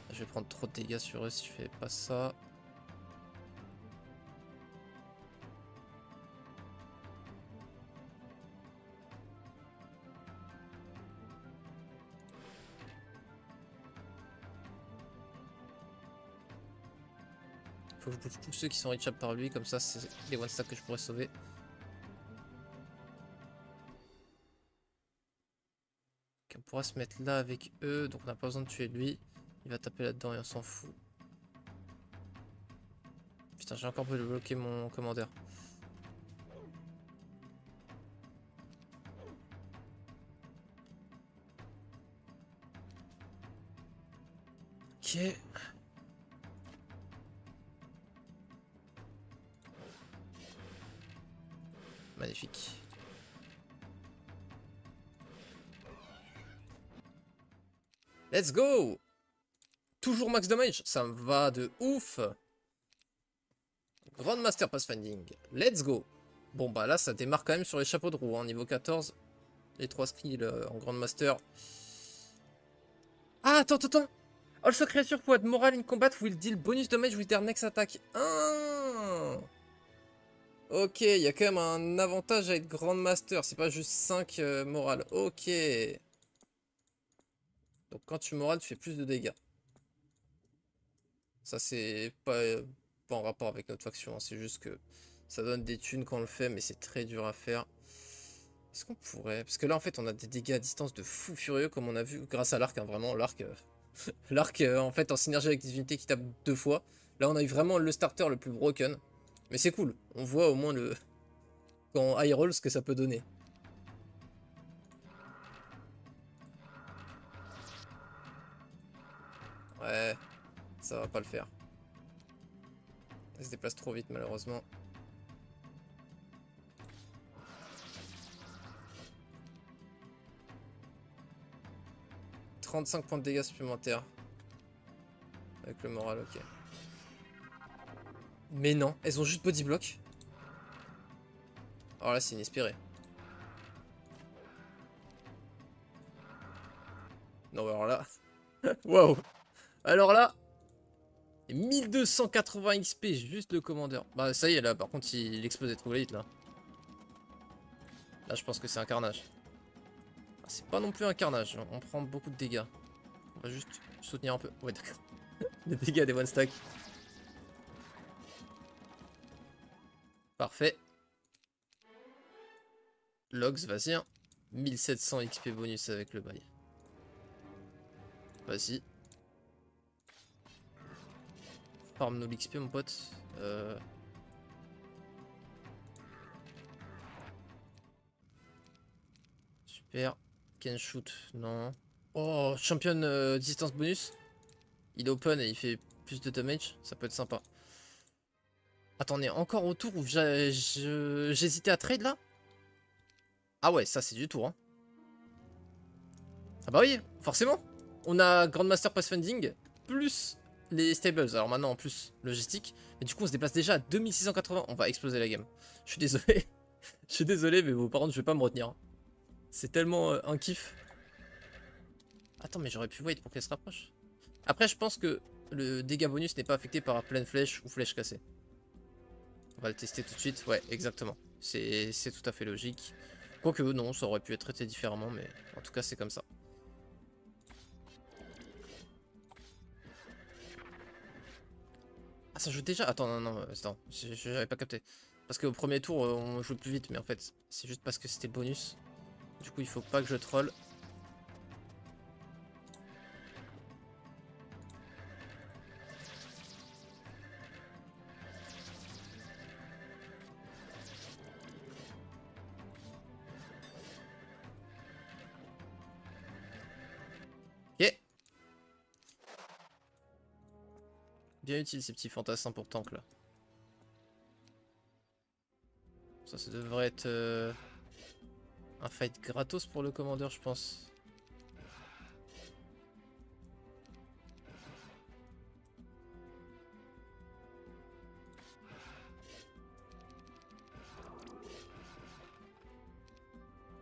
Je vais prendre trop de dégâts sur eux si je fais pas ça. Faut que je bouge tous ceux qui sont reachable par lui, comme ça c'est les one stack que je pourrais sauver. Okay, on pourra se mettre là avec eux, donc on n'a pas besoin de tuer lui. Il va taper là-dedans et on s'en fout. Putain, j'ai encore bloqué mon commandeur. Ok. Magnifique. Let's go. Toujours max damage, ça me va de ouf. Grandmaster Pathfinding, let's go. Bon bah là ça démarre quand même sur les chapeaux de roue, hein. Niveau 14. Les 3 skills en Grandmaster. Ah attends. Also creature who had moral in combat will deal bonus damage with their next attack. Ah. Ok, il y a quand même un avantage à être Grandmaster, c'est pas juste 5 morale. Ok. Donc quand tu morale, tu fais plus de dégâts. Ça c'est pas en rapport avec notre faction, hein. C'est juste que ça donne des thunes quand on le fait, mais c'est très dur à faire. Est-ce qu'on pourrait... Parce que là en fait on a des dégâts à distance de fou furieux comme on a vu grâce à l'arc, hein, vraiment l'arc... l'arc en fait en synergie avec des unités qui tapent 2 fois. Là on a eu vraiment le starter le plus broken. Mais c'est cool, on voit au moins le... Quand high roll ce que ça peut donner. Ouais, ça va pas le faire. Elle se déplace trop vite malheureusement. « 35 points de dégâts supplémentaires. » Avec le moral, ok. Mais non, elles ont juste body block. Alors là, c'est inespéré. Non, alors là... Waouh. Alors là... 1280 XP, juste le commandeur. Bah ça y est, là, par contre, il explosait trop vite, là. Là, je pense que c'est un carnage. Ah, c'est pas non plus un carnage, on prend beaucoup de dégâts. On va juste soutenir un peu. Ouais, d'accord. Les dégâts des one stack. Parfait. Logs, vas-y. Hein. 1700 XP bonus avec le bail. Vas-y. Farm nous l'XP, mon pote. Super. Can shoot, non. Oh, champion distance bonus. Il est open et il fait plus de damage. Ça peut être sympa. Attendez, encore au tour où j'hésitais à trade là? Ah ouais, ça c'est du tour. Hein. Ah bah oui, forcément. On a Grandmaster Pathfinding plus les stables. Alors maintenant en plus logistique. Mais du coup on se déplace déjà à 2680. On va exploser la game. Je suis désolé. Je suis désolé mais bon par contre je vais pas me retenir. C'est tellement un kiff. Attends mais j'aurais pu wait pour qu'elle se rapproche. Après je pense que le dégât bonus n'est pas affecté par pleine flèche ou flèche cassée. On va le tester tout de suite. Ouais exactement. C'est tout à fait logique. Quoique non, ça aurait pu être traité différemment mais en tout cas c'est comme ça. Ah ça joue déjà? Attends, non, attends, j'avais pas capté. Parce qu'au premier tour, on joue plus vite, mais en fait, c'est juste parce que c'était le bonus. Du coup, il faut pas que je troll. Ok. Bien utile ces petits fantassins pour tank là. Ça devrait être un fight gratos pour le commandeur, je pense.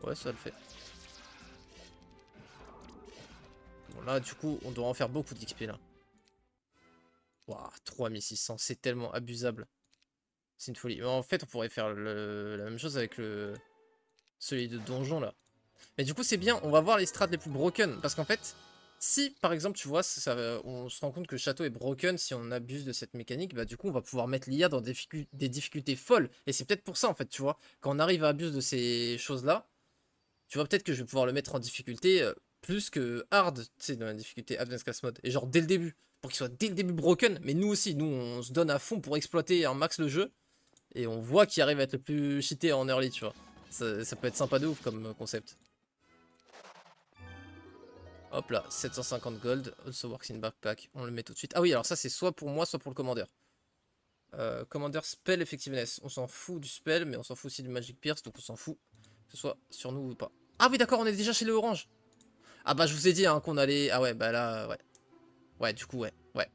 Ouais, ça le fait. Bon, là, du coup, on doit en faire beaucoup d'XP là. Waouh, 3600, c'est tellement abusable. C'est une folie. Mais en fait, on pourrait faire la même chose avec celui de donjon là. Mais du coup, c'est bien, on va voir les strats les plus broken. Parce qu'en fait, si par exemple, tu vois, on se rend compte que le château est broken, si on abuse de cette mécanique, bah du coup, on va pouvoir mettre l'IA dans des difficultés folles. Et c'est peut-être pour ça, en fait, tu vois, quand on arrive à abuser de ces choses-là, tu vois, peut-être que je vais pouvoir le mettre en difficulté plus que hard, tu sais, dans la difficulté Advanced Class Mode. Et genre dès le début, pour qu'il soit dès le début broken. Mais nous aussi, nous, on se donne à fond pour exploiter un max le jeu. Et on voit qui arrive à être le plus cheaté en early, tu vois. Ça peut être sympa de ouf comme concept. Hop là, 750 gold, also works in backpack, on le met tout de suite. Ah oui, alors ça c'est soit pour moi, soit pour le commandeur. Commandeur spell effectiveness, on s'en fout du spell, mais on s'en fout aussi du magic pierce, donc on s'en fout que ce soit sur nous ou pas. Ah oui d'accord, on est déjà chez le orange. Ah bah je vous ai dit hein, qu'on allait... Ah ouais, bah là, ouais. Ouais, du coup, ouais. Ouais.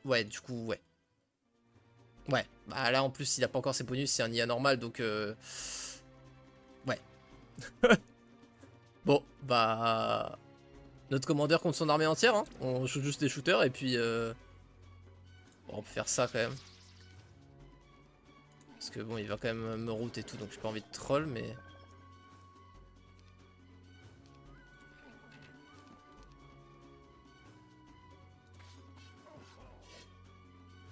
Ouais, du coup, ouais. Ouais. Bah là, en plus, il a pas encore ses bonus, c'est un IA normal, donc... Ouais. Bon, bah... Notre commandeur contre son armée entière, hein. On joue juste les shooters, et puis... Bon, on peut faire ça, quand même. Parce que bon, il va quand même me route et tout, donc j'ai pas envie de troll, mais...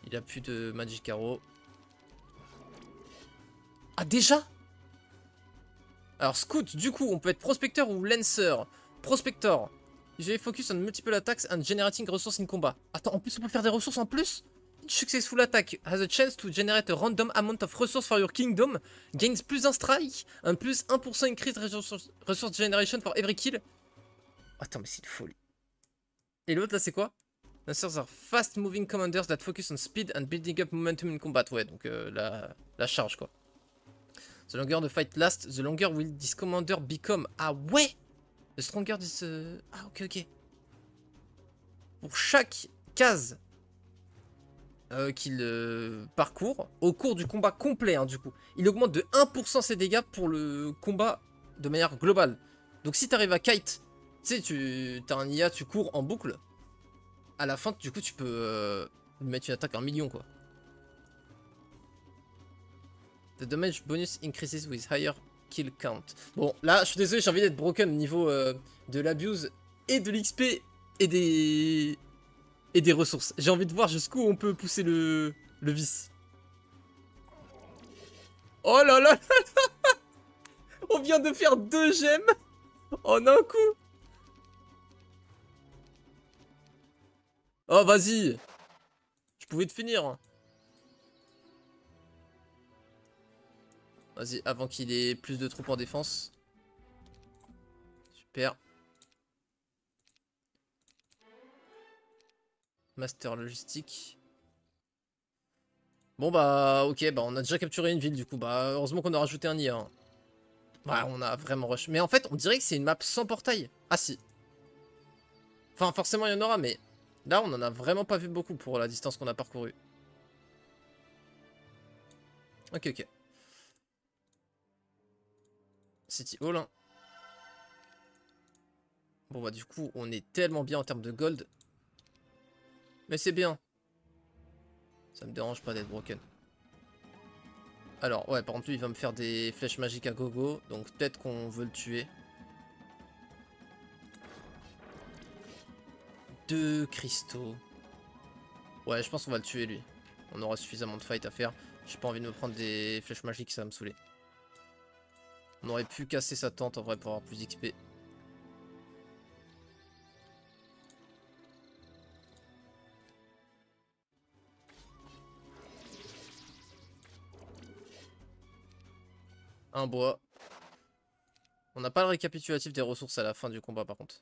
Il a plus de Magic Arrow. Ah, déjà? Alors, Scout, du coup, on peut être Prospector ou Lancer. Prospector. Usually focus on multiple attacks and generating resources in combat. Attends, en plus, on peut faire des ressources en plus? Each successful attack has a chance to generate a random amount of resources for your kingdom. Gains plus un strike. Un plus 1% increase resource generation for every kill. Attends, mais c'est une folie. Et l'autre, là, c'est quoi? Lancers are fast moving commanders that focus on speed and building up momentum in combat. Ouais, donc la charge, quoi. The longer the fight lasts, the longer will this commander become. Ah ouais! The stronger this... Ah ok, ok. Pour chaque case qu'il parcourt, au cours du combat complet, hein, du coup, il augmente de 1% ses dégâts pour le combat de manière globale. Donc si t'arrives à kite, tu sais, t'as un IA, tu cours en boucle, à la fin, du coup, tu peux lui mettre une attaque à 1 million, quoi. The damage bonus increases with higher kill count. Bon, là, je suis désolé, j'ai envie d'être broken au niveau de l'abuse et de l'XP et des ressources. J'ai envie de voir jusqu'où on peut pousser le vice. Oh là là, on vient de faire 2 gemmes en un coup. Oh, vas-y. Je pouvais te finir. Vas-y, avant qu'il ait plus de troupes en défense. Super. Master logistique. Bon bah ok, bah on a déjà capturé une ville du coup. Bah heureusement qu'on a rajouté un IA. Hein. Ouais, on a vraiment rush. Mais en fait, on dirait que c'est une map sans portail. Ah si. Enfin, forcément il y en aura, mais là on en a vraiment pas vu beaucoup pour la distance qu'on a parcourue. Ok, ok. City Hall. Hein. Bon bah du coup, on est tellement bien en termes de gold. Mais c'est bien. Ça me dérange pas d'être broken. Alors, ouais, par contre, lui, il va me faire des flèches magiques à gogo. Donc, peut-être qu'on veut le tuer. 2 cristaux. Ouais, je pense qu'on va le tuer, lui. On aura suffisamment de fight à faire. J'ai pas envie de me prendre des flèches magiques, ça va me saouler. On aurait pu casser sa tente, en vrai, pour avoir plus d'XP. Un bois. On n'a pas le récapitulatif des ressources à la fin du combat, par contre.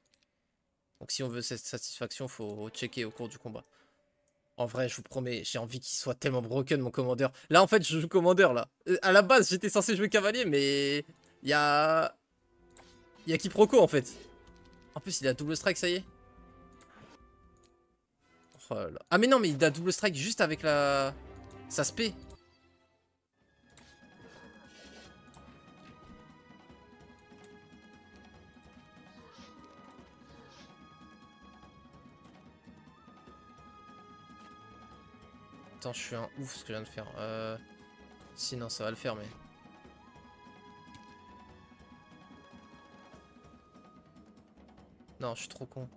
Donc, si on veut cette satisfaction, faut checker au cours du combat. En vrai, je vous promets, j'ai envie qu'il soit tellement broken, mon commandeur. Là, en fait, je joue commandeur, là. À la base, j'étais censé jouer cavalier, mais... Il y a quiproquo, en fait. En plus, il a double strike, ça y est. Oh là là. Ah, mais non, mais il a double strike juste avec la... sa spé. Attends, je suis un ouf ce que je viens de faire. Sinon, ça va le faire, mais... Non, je suis trop con.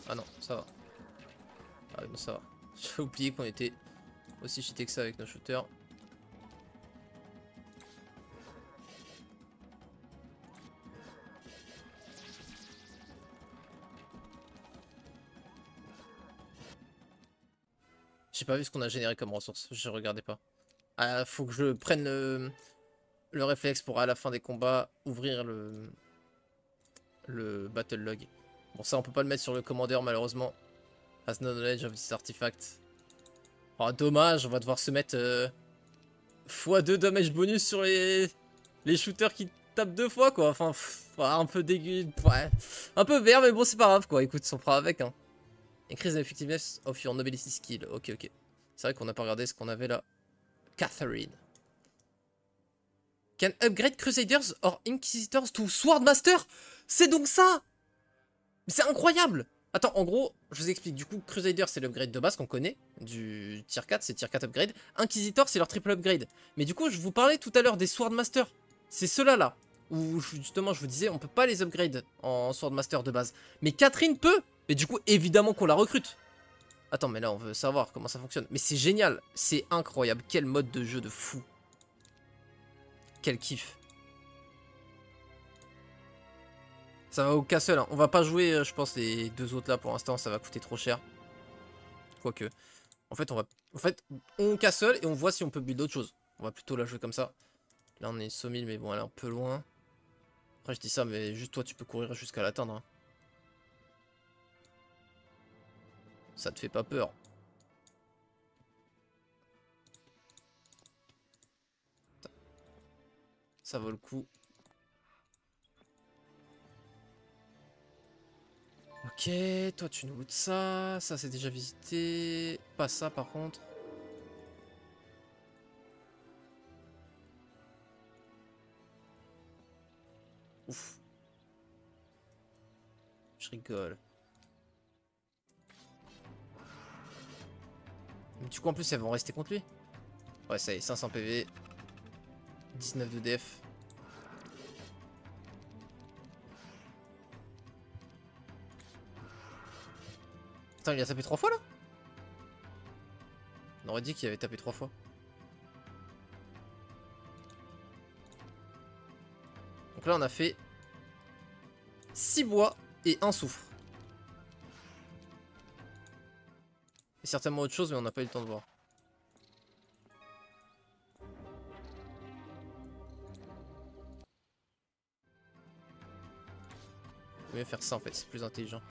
Ah non, ça va. Ah non, ça va. J'ai oublié qu'on était aussi cheaté que ça avec nos shooters. J'ai pas vu ce qu'on a généré comme ressources, je regardais pas. Ah, faut que je prenne le réflexe pour à la fin des combats ouvrir le battle log. Bon, ça on peut pas le mettre sur le commandeur malheureusement. Has no knowledge of this artifact. Oh, dommage, on va devoir se mettre x2 damage bonus sur les shooters qui tapent 2 fois, quoi. Enfin, un peu dégueu. Ouais. Un peu vert, mais bon, c'est pas grave, quoi. Écoute, on fera avec, hein. Increase the effectiveness of your nobility skill. Ok, ok. C'est vrai qu'on n'a pas regardé ce qu'on avait là. Catherine. Can upgrade Crusaders or Inquisitors to Swordmaster? C'est donc ça! Mais c'est incroyable! Attends, en gros, je vous explique. Du coup, Crusader, c'est l'upgrade de base qu'on connaît. Du tier 4, c'est tier 4 upgrade. Inquisitor, c'est leur triple upgrade. Mais du coup, je vous parlais tout à l'heure des Swordmaster. C'est ceux-là, là. Où justement, je vous disais, on peut pas les upgrade en Swordmaster de base. Mais Catherine peut! Mais du coup, évidemment qu'on la recrute. Attends, mais là, on veut savoir comment ça fonctionne. Mais c'est génial. C'est incroyable. Quel mode de jeu de fou. Quel kiff. Ça va au castle, hein. On va pas jouer, je pense, les deux autres là pour l'instant, ça va coûter trop cher. Quoique. En fait, on castle et on voit si on peut build autre chose. On va plutôt la jouer comme ça. Là, on est Saumille, mais bon, elle est un peu loin. Après, je dis ça, mais juste toi, tu peux courir jusqu'à l'atteindre. Hein. Ça te fait pas peur. Ça vaut le coup. Ok, toi tu nous lootes ça. Ça c'est déjà visité. Pas ça par contre. Ouf. Je rigole. Mais du coup en plus elles vont rester contre lui. Ouais ça y est, 500 PV. 19 de def. Attends, il a tapé 3 fois là? On aurait dit qu'il avait tapé 3 fois. Donc là on a fait 6 bois et 1 soufre. Et certainement autre chose mais on n'a pas eu le temps de voir. Il vaut mieux faire ça en fait, c'est plus intelligent.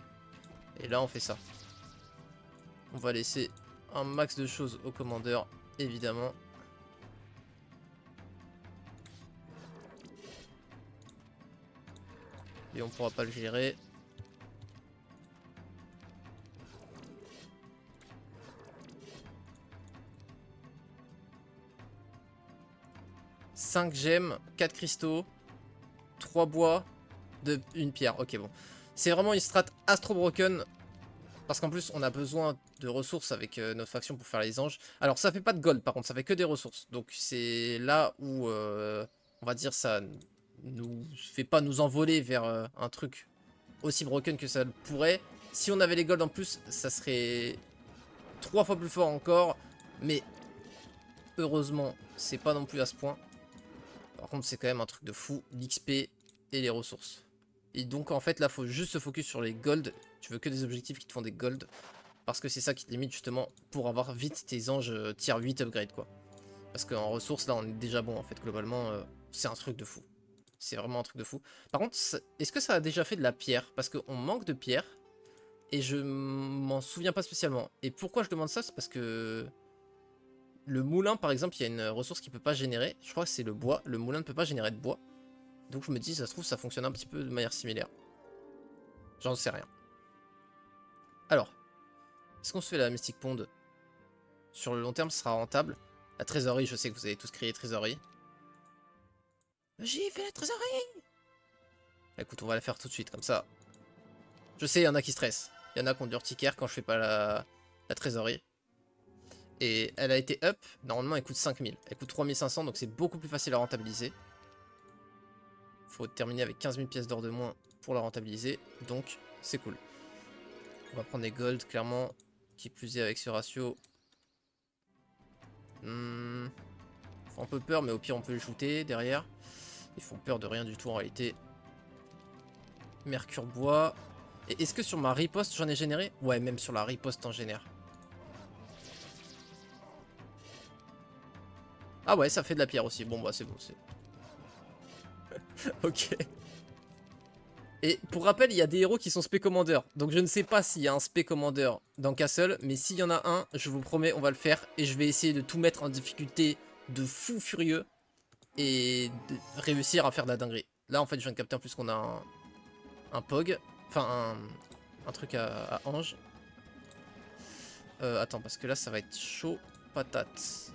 Et là on fait ça. On va laisser un max de choses au commandeur, évidemment. Et on pourra pas le gérer. « 5 gemmes, 4 cristaux, 3 bois, une pierre. » Ok, bon. C'est vraiment une strat Astro Broken. Parce qu'en plus, on a besoin de ressources avec notre faction pour faire les anges. Alors, ça fait pas de gold, par contre, ça fait que des ressources. Donc, c'est là où, on va dire, ça nous fait pas nous envoler vers un truc aussi broken que ça le pourrait. Si on avait les golds en plus, ça serait 3 fois plus fort encore. Mais, heureusement, c'est pas non plus à ce point. Par contre, c'est quand même un truc de fou, l'XP et les ressources. Et donc, en fait, là, faut juste se focus sur les golds. Tu veux que des objectifs qui te font des golds. Parce que c'est ça qui te limite, justement, pour avoir vite tes anges tier 8 upgrade, quoi. Parce qu'en ressources, là, on est déjà bon, en fait, globalement. C'est un truc de fou. C'est vraiment un truc de fou. Par contre, est-ce que ça a déjà fait de la pierre? Parce qu'on manque de pierre. Et je m'en souviens pas spécialement. Et pourquoi je demande ça? C'est parce que... le moulin, par exemple, il y a une ressource qui peut pas générer. Je crois que c'est le bois. Le moulin ne peut pas générer de bois. Donc je me dis, ça se trouve, ça fonctionne un petit peu de manière similaire. J'en sais rien. Alors, est-ce qu'on se fait la Mystic Pond? Sur le long terme, ce sera rentable. La trésorerie, je sais que vous avez tous crié trésorerie. J'ai fait la trésorerie! Écoute, on va la faire tout de suite, comme ça. Je sais, il y en a qui stressent. Il y en a qui ont du urticaire quand je fais pas la trésorerie. Et elle a été up. Normalement, elle coûte 5000. Elle coûte 3500, donc c'est beaucoup plus facile à rentabiliser. Faut terminer avec 15 000 pièces d'or de moins pour la rentabiliser. Donc, c'est cool. On va prendre des gold, clairement. Qui plus est avec ce ratio. Font un peu peur, mais au pire, on peut les shooter derrière. Ils font peur de rien du tout en réalité. Mercure bois. Et est-ce que sur ma riposte, j'en ai généré? Ouais, même sur la riposte, t'en génère. Ah ouais, ça fait de la pierre aussi. Bon, bah, c'est bon. Ok. Et pour rappel, il y a des héros qui sont spé commander. Donc je ne sais pas s'il y a un spé commander dans Castle. Mais s'il y en a un, je vous promets, on va le faire. Et je vais essayer de tout mettre en difficulté de fou furieux. Et de réussir à faire de la dinguerie. Là, en fait, je viens de capter en plus qu'on a un POG. Enfin, un truc à ange. Attends, parce que là, ça va être chaud patate.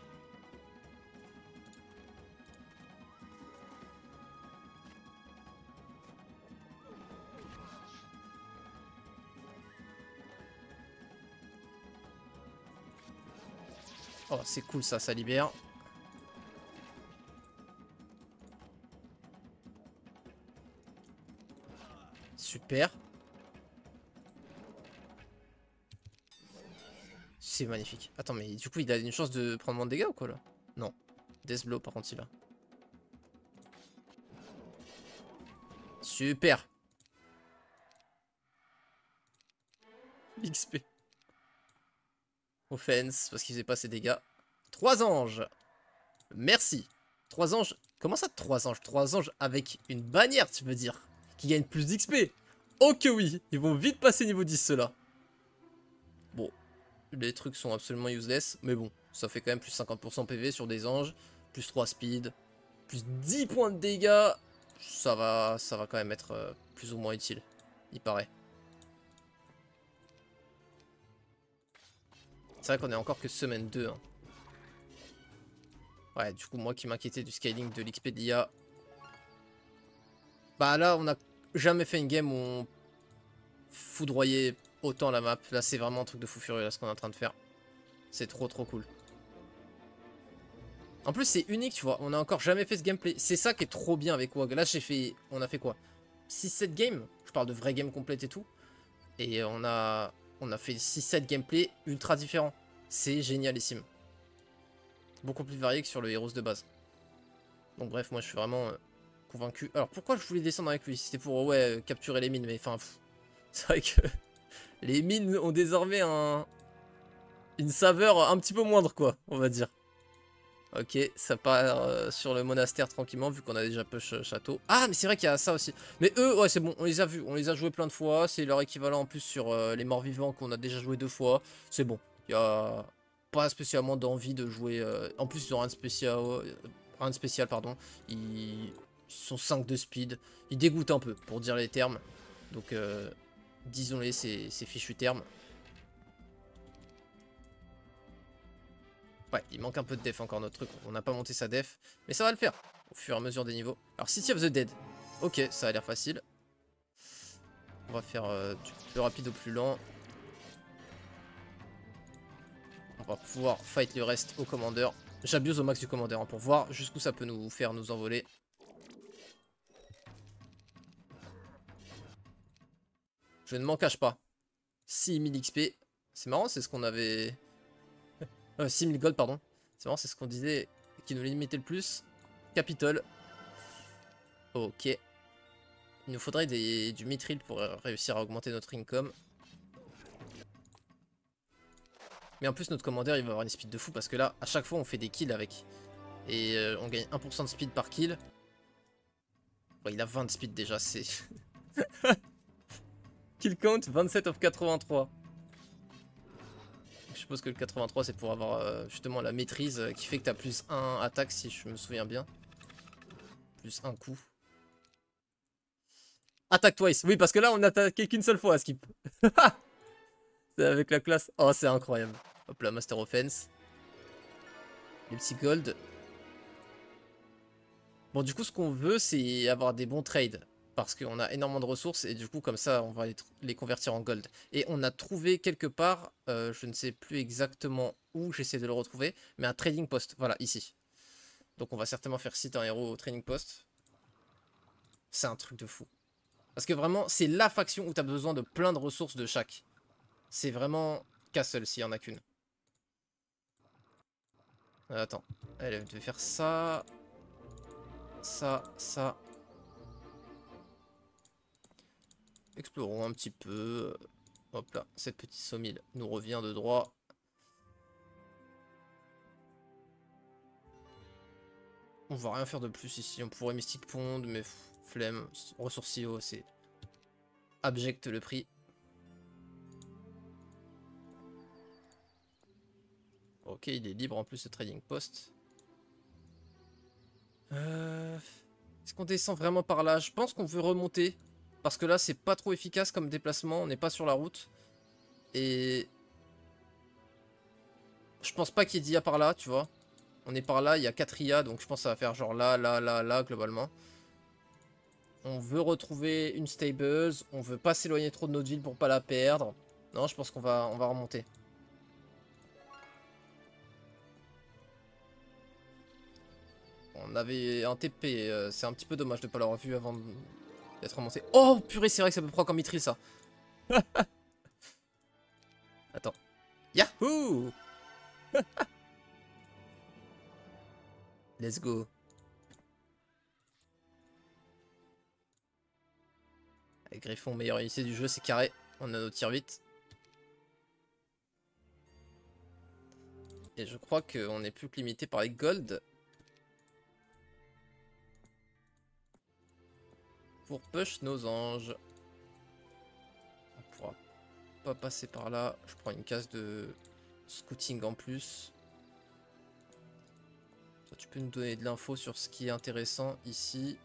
Oh, c'est cool ça, ça libère. Super. C'est magnifique. Attends, mais du coup, il a une chance de prendre moins de dégâts ou quoi là? Non. Deathblow par contre, il a. Super. XP. Offense, parce qu'il faisait pas ses dégâts. 3 anges. Merci. 3 anges. Comment ça 3 anges? 3 anges avec une bannière, tu veux dire? Qui gagne plus d'XP. Oh que oui. Ils vont vite passer niveau 10 ceux-là. Bon. Les trucs sont absolument useless. Mais bon. Ça fait quand même plus 50% PV sur des anges. Plus 3 speed. Plus 10 points de dégâts. Ça va quand même être plus ou moins utile. Il paraît. C'est vrai qu'on est encore que semaine 2. Hein. Ouais, du coup, moi qui m'inquiétais du scaling de l'XP de l'IA. Bah là, on a jamais fait une game où on foudroyait autant la map. Là, c'est vraiment un truc de fou furieux, là, ce qu'on est en train de faire. C'est trop cool. En plus, c'est unique, tu vois. On a encore jamais fait ce gameplay. C'est ça qui est trop bien avec WoG. Là, on a fait quoi? 6-7 games. Je parle de vraies games complètes et tout. Et on a fait 6-7 gameplay ultra différents. C'est génialissime. Beaucoup plus varié que sur le Heroes de base. Donc bref, moi je suis vraiment convaincu. Alors pourquoi je voulais descendre avec lui? C'était pour ouais capturer les mines, mais enfin c'est vrai que les mines ont désormais une saveur un petit peu moindre quoi, on va dire. Ok, ça part sur le monastère tranquillement vu qu'on a déjà push château. Ah mais c'est vrai qu'il y a ça aussi. Mais eux, ouais c'est bon, on les a vus, on les a joués plein de fois. C'est leur équivalent en plus sur les morts vivants qu'on a déjà joué 2 fois. C'est bon, il y a pas spécialement d'envie de jouer. En plus ils ont rien de spécial pardon. Ils sont 5 de speed. Ils dégoûtent un peu pour dire les termes. Donc disons-les ces fichus termes. Ouais, il manque un peu de def encore notre truc. On n'a pas monté sa def. Mais ça va le faire au fur et à mesure des niveaux. Alors, City of the Dead. Ok, ça a l'air facile. On va faire du plus rapide au plus lent. On va pouvoir fight le reste au commandeur. J'abuse au max du commandeur hein, pour voir jusqu'où ça peut nous faire nous envoler. Je ne m'en cache pas. 6000 XP. C'est marrant, c'est ce qu'on avait... 6000 gold, pardon. C'est marrant, c'est ce qu'on disait qui nous limitait le plus. Capitole. Ok. Il nous faudrait du mithril pour réussir à augmenter notre income. Mais en plus, notre commandeur, il va avoir une speed de fou parce que là, à chaque fois, on fait des kills avec. Et on gagne 1% de speed par kill. Bon, il a 20 de speed déjà, c'est... Kill count, 27 of 83. Je suppose que le 83, c'est pour avoir justement la maîtrise qui fait que t'as plus 1 attaque, si je me souviens bien. Plus 1 coup. Attaque twice. Oui, parce que là, on n'a attaqué qu'une seule fois à skip. C'est avec la classe. Oh, c'est incroyable. Hop là, Master Offense. Les petits gold. Bon, du coup, ce qu'on veut, c'est avoir des bons trades. Parce qu'on a énormément de ressources et du coup, comme ça, on va les convertir en gold. Et on a trouvé quelque part, je ne sais plus exactement où, j'essaie de le retrouver, mais un trading post. Voilà, ici. Donc on va certainement faire site un héros au trading post. C'est un truc de fou. Parce que vraiment, c'est la faction où tu as besoin de plein de ressources de chaque. C'est vraiment Castle s'il n'y en a qu'une. Attends, elle devait faire ça. Ça. Explorons un petit peu. Hop là, cette petite saumille nous revient de droit. On va rien faire de plus ici. On pourrait Mystic Pond, mais flemme. Ressources IO, c'est abjecte le prix. Ok, il est libre en plus ce trading post. Est-ce qu'on descend vraiment par là? Je pense qu'on veut remonter. Parce que là, c'est pas trop efficace comme déplacement. On n'est pas sur la route. Et... je pense pas qu'il y ait d'IA par là, tu vois. On est par là, il y a 4 IA. Donc je pense que ça va faire genre là, là, là, là, globalement. On veut retrouver une Stables. On veut pas s'éloigner trop de notre ville pour pas la perdre. Non, je pense qu'on va remonter. On avait un TP, c'est un petit peu dommage de pas l'avoir vu avant d'être remonté. Oh purée, c'est vrai que ça peut prendre comme Mithril ça. Attends. Yahoo. Let's go. Avec Griffon, meilleure unité du jeu, c'est carré. On a nos tirs vite. Et je crois qu'on n'est plus que limité par les gold. Pour push nos anges. On pourra pas passer par là. Je prends une case de scouting en plus. Toi, tu peux nous donner de l'info sur ce qui est intéressant ici.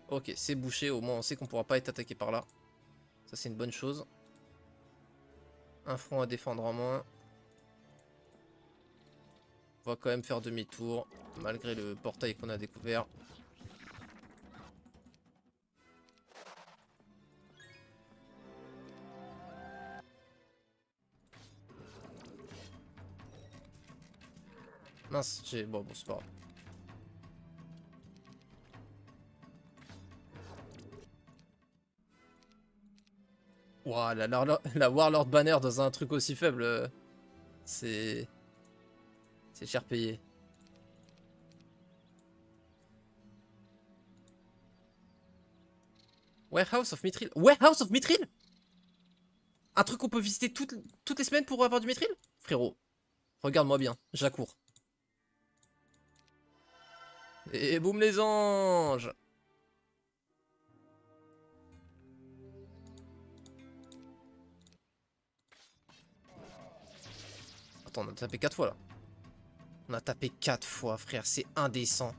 Ok, c'est bouché. Au moins, on sait qu'on pourra pas être attaqué par là. Ça, c'est une bonne chose. Un front à défendre en moins. On va quand même faire demi-tour, malgré le portail qu'on a découvert. Mince, j'ai... bon, c'est pas grave. Ouah, la Warlord Banner dans un truc aussi faible, c'est cher payé. Warehouse of Mithril. Warehouse of Mithril. Un truc qu'on peut visiter toutes les semaines pour avoir du Mithril. Frérot, regarde-moi bien, j'accours. Et boum les anges. Attends, on a tapé 4 fois là. On a tapé 4 fois, frère, c'est indécent.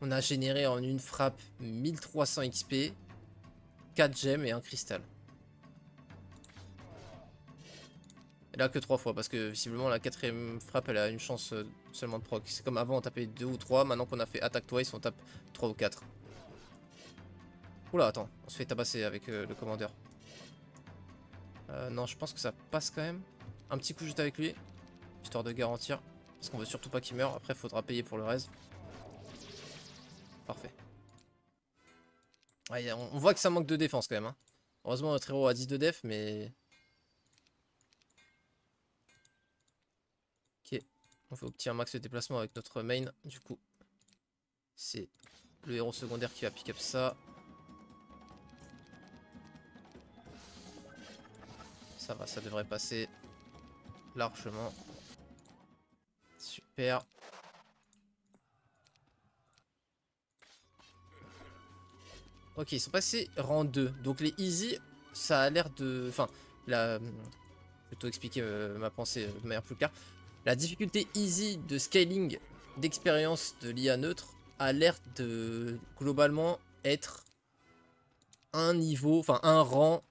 On a généré en une frappe 1300 XP, 4 gemmes et un cristal. Et là que 3 fois, parce que visiblement la 4ème frappe elle a une chance seulement de proc. C'est comme avant on tapait 2 ou 3, maintenant qu'on a fait attaque twice on tape 3 ou 4. Oula attends, on se fait tabasser avec le commandeur. Non je pense que ça passe quand même. Un petit coup juste avec lui, histoire de garantir. Parce qu'on veut surtout pas qu'il meure, après il faudra payer pour le reste. Parfait. Ouais, on voit que ça manque de défense quand même. Hein. Heureusement notre héros a 10 de def, mais... ok, on fait obtenir un max de déplacement avec notre main. Du coup, c'est le héros secondaire qui va pick up ça. Ça va, ça devrait passer largement. Super. Ok, ils sont passés rang 2. Donc les easy, ça a l'air de... enfin, la... plutôt expliquer ma pensée de manière plus claire. La difficulté easy de scaling d'expérience de l'IA neutre a l'air de globalement être un niveau, enfin un rang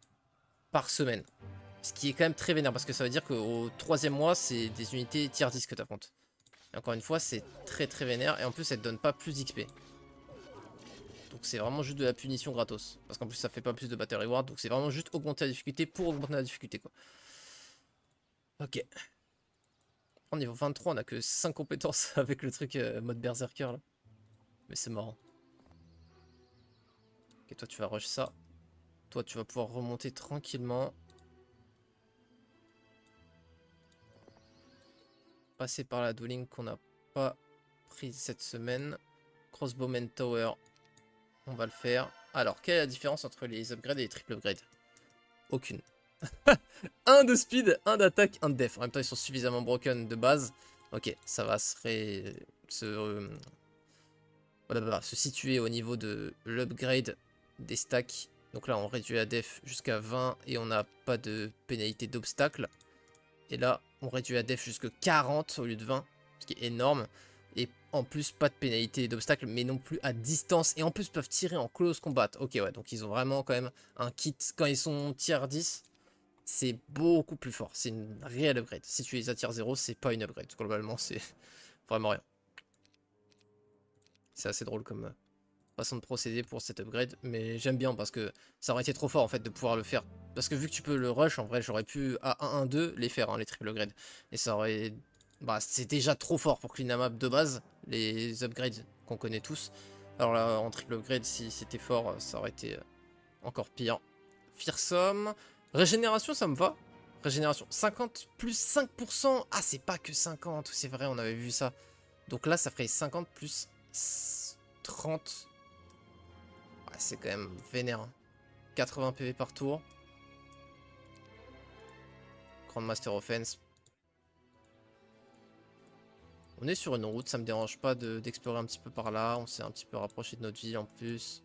par semaine. Ce qui est quand même très vénère parce que ça veut dire qu'au 3e mois, c'est des unités tier 10 que tu affrontes. Et encore une fois, c'est très vénère et en plus, elle te donne pas plus d'XP. Donc c'est vraiment juste de la punition gratos. Parce qu'en plus, ça fait pas plus de battle reward. Donc c'est vraiment juste augmenter la difficulté pour augmenter la difficulté, quoi. Ok. En niveau 23, on a que 5 compétences avec le truc mode berserker là. Mais c'est marrant. Ok, toi tu vas rush ça. Toi tu vas pouvoir remonter tranquillement. Passer par la dueling qu'on n'a pas prise cette semaine. Crossbowman Tower, on va le faire. Alors, quelle est la différence entre les upgrades et les triple upgrades? Aucune. Un de speed, un d'attaque, un de def. En même temps, ils sont suffisamment broken de base. Ok, ça va se voilà, se situer au niveau de l'upgrade des stacks. Donc là, on réduit la def jusqu'à 20 et on n'a pas de pénalité d'obstacle. Et là, on réduit la def jusqu'à 40 au lieu de 20, ce qui est énorme. Et en plus, pas de pénalité d'obstacle, mais non plus à distance. Et en plus, peuvent tirer en close combat. Ok, ouais, donc ils ont vraiment quand même un kit. Quand ils sont tier 10, c'est beaucoup plus fort. C'est une réelle upgrade. Si tu les as tier 0, c'est pas une upgrade. Globalement, c'est vraiment rien. C'est assez drôle comme façon de procéder pour cette upgrade. Mais j'aime bien parce que ça aurait été trop fort en fait de pouvoir le faire. Parce que vu que tu peux le rush, en vrai, j'aurais pu à 1-1-2 les faire, hein, les triple upgrades. Et ça aurait... Bah, c'est déjà trop fort pour clean map de base, les upgrades qu'on connaît tous. Alors là, en triple upgrade, si c'était fort, ça aurait été encore pire. Fearsome. Régénération, ça me va. Régénération, 50 plus 5%. Ah, c'est pas que 50, c'est vrai, on avait vu ça. Donc là, ça ferait 50 plus 30. Ouais, c'est quand même vénère. Hein. 80 PV par tour. Grandmaster Offense. On est sur une route, ça me dérange pas d'explorer un petit peu par là. On s'est un petit peu rapproché de notre ville en plus.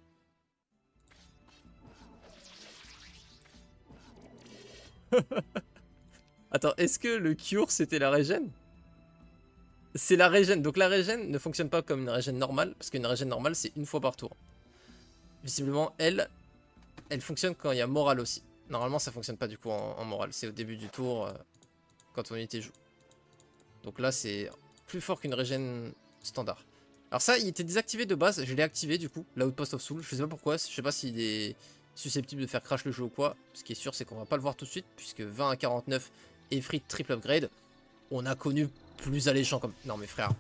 Attends, est-ce que le cure c'était la régène? C'est la régène. Donc la régène ne fonctionne pas comme une régène normale. Parce qu'une régène normale c'est une fois par tour. Visiblement elle fonctionne quand il y a morale aussi. Normalement ça fonctionne pas du coup en morale. C'est au début du tour quand ton unité joue. Donc là c'est plus fort qu'une régène standard. Alors ça il était désactivé de base. Je l'ai activé du coup. L'Outpost of Soul. Je sais pas pourquoi. Je sais pas s'il est susceptible de faire crash le jeu ou quoi. Ce qui est sûr c'est qu'on va pas le voir tout de suite. Puisque 20 à 49 et free triple upgrade. On a connu plus alléchant comme... Non mais frère.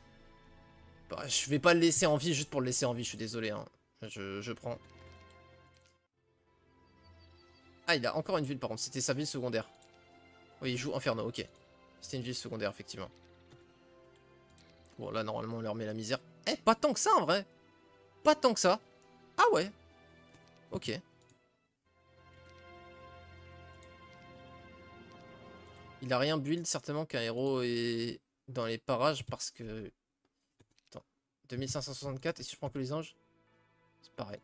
Bah, je vais pas le laisser en vie juste pour le laisser en vie. Je suis désolé. Hein. Je prends. Ah il a encore une ville par contre. C'était sa ville secondaire. Oui il joue Inferno. Ok. C'était une ville secondaire effectivement. Bon là normalement on leur met la misère. Eh pas tant que ça en vrai. Pas tant que ça. Ah ouais. Ok. Il a rien build certainement qu'un héros est dans les parages parce que... Attends. 2564 et si je prends que les anges, c'est pareil.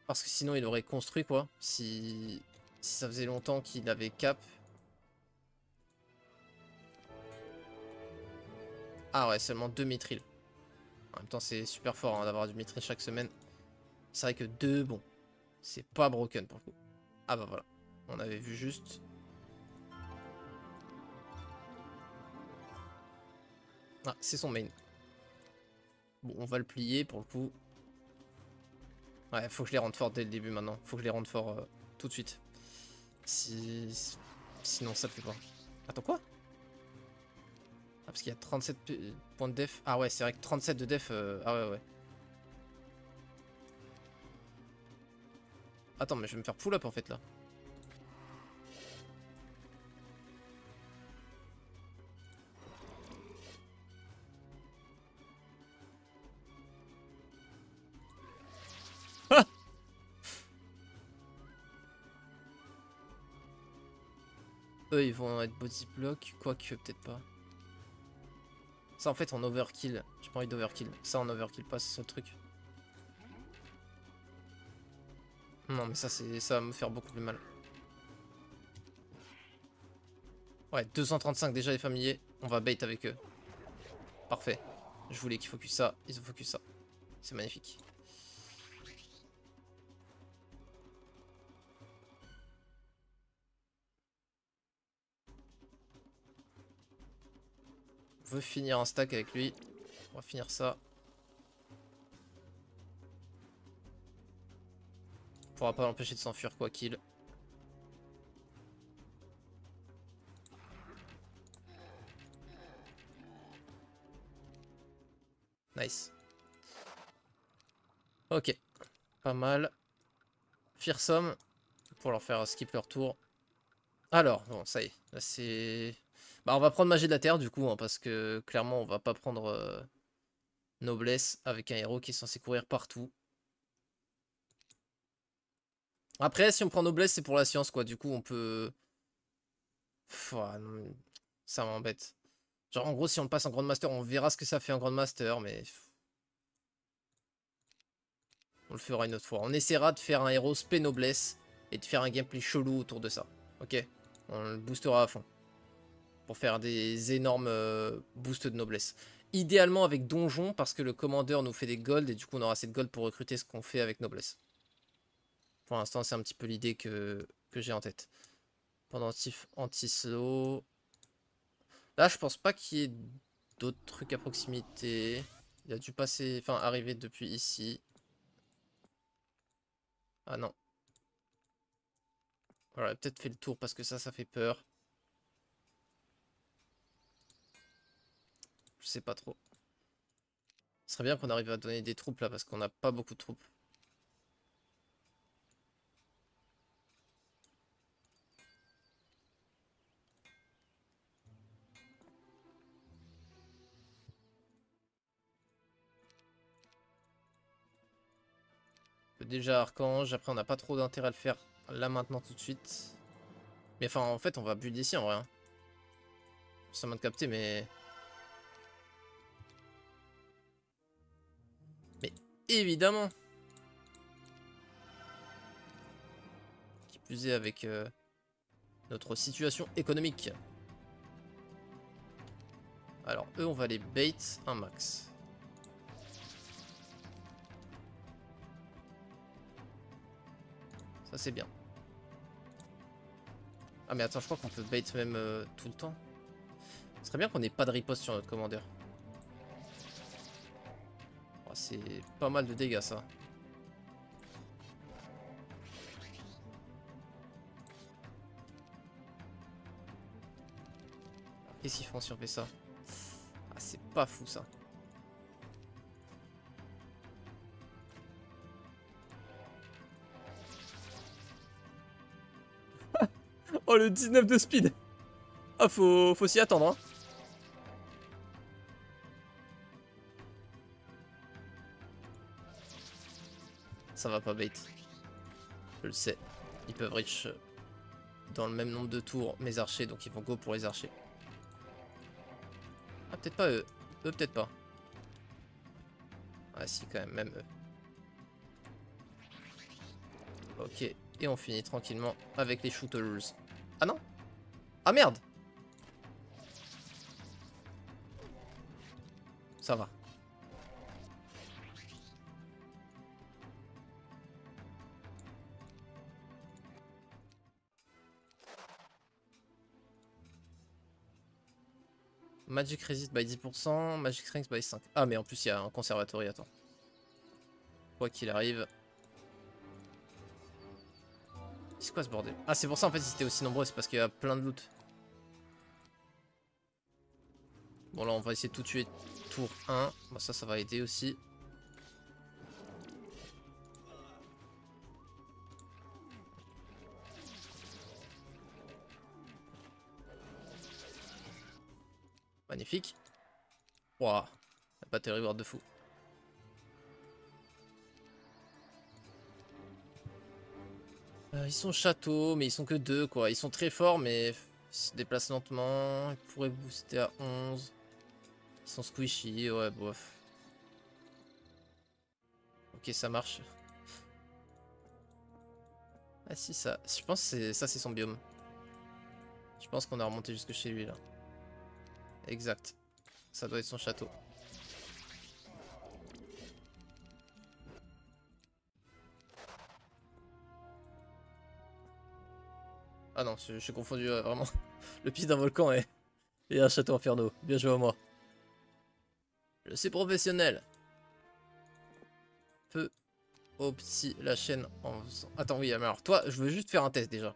Parce que sinon il aurait construit quoi. Si ça faisait longtemps qu'il avait cap. Ah ouais seulement 2 mithril. En même temps c'est super fort hein, d'avoir du mithril chaque semaine. C'est vrai que 2 bon. C'est pas broken pour le coup. Ah bah voilà. On avait vu juste. Ah c'est son main. Bon on va le plier pour le coup. Ouais faut que je les rende forts dès le début maintenant. Faut que je les rende forts tout de suite. Sinon ça le fait pas. Attends quoi? Ah parce qu'il y a 37 points de def. Ah ouais c'est vrai que 37 de def. Ah ouais ouais. Attends mais je vais me faire pull up en fait là. Eux ils vont être body block. Quoique peut-être pas. Ça en fait on overkill. J'ai pas envie d'overkill. Ça on overkill pas c'est ça le truc. Non mais ça va me faire beaucoup plus mal. Ouais 235 déjà les familiers. On va bait avec eux. Parfait. Je voulais qu'ils focus ça. Ils ont focus ça. C'est magnifique. On veut finir un stack avec lui. On va finir ça. On pourra pas l'empêcher de s'enfuir quoi qu'il. Nice. Ok. Pas mal. Fearsome. Pour leur faire skip leur tour. Alors, bon, ça y est. Là, c'est... Bah, on va prendre magie de la terre, du coup, hein, parce que, clairement, on va pas prendre noblesse avec un héros qui est censé courir partout. Après, si on prend noblesse, c'est pour la science, quoi. Du coup, on peut... Pff, non, ça m'embête. Genre, en gros, si on le passe en Grandmaster, on verra ce que ça fait en Grandmaster, mais... On le fera une autre fois. On essaiera de faire un héros spé noblesse et de faire un gameplay chelou autour de ça. Ok? On le boostera à fond. Pour faire des énormes boosts de noblesse. Idéalement avec donjon parce que le commandeur nous fait des gold et du coup on aura assez de gold pour recruter ce qu'on fait avec noblesse. Pour l'instant c'est un petit peu l'idée que j'ai en tête. Pendentif anti-slow. Là je pense pas qu'il y ait d'autres trucs à proximité. Il a dû passer, enfin arriver depuis ici. Ah non. Voilà, peut-être fait le tour parce que ça fait peur. Je sais pas trop. Ce serait bien qu'on arrive à donner des troupes là parce qu'on n'a pas beaucoup de troupes. Déjà Archange, après on n'a pas trop d'intérêt à le faire là maintenant tout de suite. Mais enfin en fait on va build ici en vrai. Hein. Ça m'a capté mais... Mais évidemment. Qui plus est avec notre situation économique. Alors eux on va les bait un max. Ça c'est bien. Ah mais attends je crois qu'on peut bait même tout le temps. Ce serait bien qu'on ait pas de riposte sur notre commandeur. Oh, c'est pas mal de dégâts ça. Qu'est-ce qu'ils font si on fait ça? Ah c'est pas fou ça. Oh le 19 de speed. Ah faut s'y attendre hein. Ça va pas bait. Je le sais. Ils peuvent reach dans le même nombre de tours mes archers, donc ils vont go pour les archers. Ah peut-être pas eux. Eux peut-être pas. Ah si quand même eux. Ok. Et on finit tranquillement avec les shooters. Ah non? Ah merde! Ça va. Magic resist by 10%, Magic strength by 5. Ah mais en plus il y a un conservatory, attends. Quoi qu'il arrive. C'est quoi ce bordel? Ah c'est pour ça en fait ils étaient aussi nombreux, c'est parce qu'il y a plein de loot. Bon là on va essayer de tout tuer tour 1. Bah, ça va aider aussi. Magnifique. Waouh. La batterie reward de fou. Ils sont châteaux, mais ils sont que 2 quoi. Ils sont très forts, mais ils se déplacent lentement. Ils pourraient booster à 11. Ils sont squishy, ouais, bof. Ok, ça marche. Ah si, ça. Je pense que ça, c'est son biome. Je pense qu'on a remonté jusque chez lui là. Exact. Ça doit être son château. Ah non, je suis confondu vraiment. Le piste d'un volcan et un château inferno. Bien joué à moi. Je suis professionnel. Peu opti la chaîne en faisant... Attends, oui, mais alors toi, je veux juste faire un test déjà.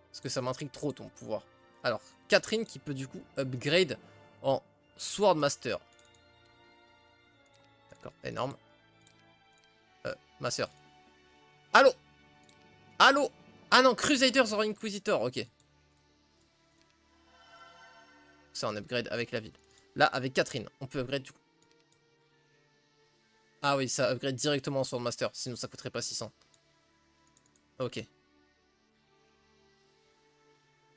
Parce que ça m'intrigue trop ton pouvoir. Alors, Catherine qui peut du coup upgrade en Swordmaster. D'accord, énorme. Ma soeur. Allô? Allô? Ah non, Crusaders or Inquisitor, ok. Ça, on upgrade avec la ville. Là, avec Catherine, on peut upgrade du coup. Ah oui, ça upgrade directement en Swordmaster, sinon ça coûterait pas 600. Ok.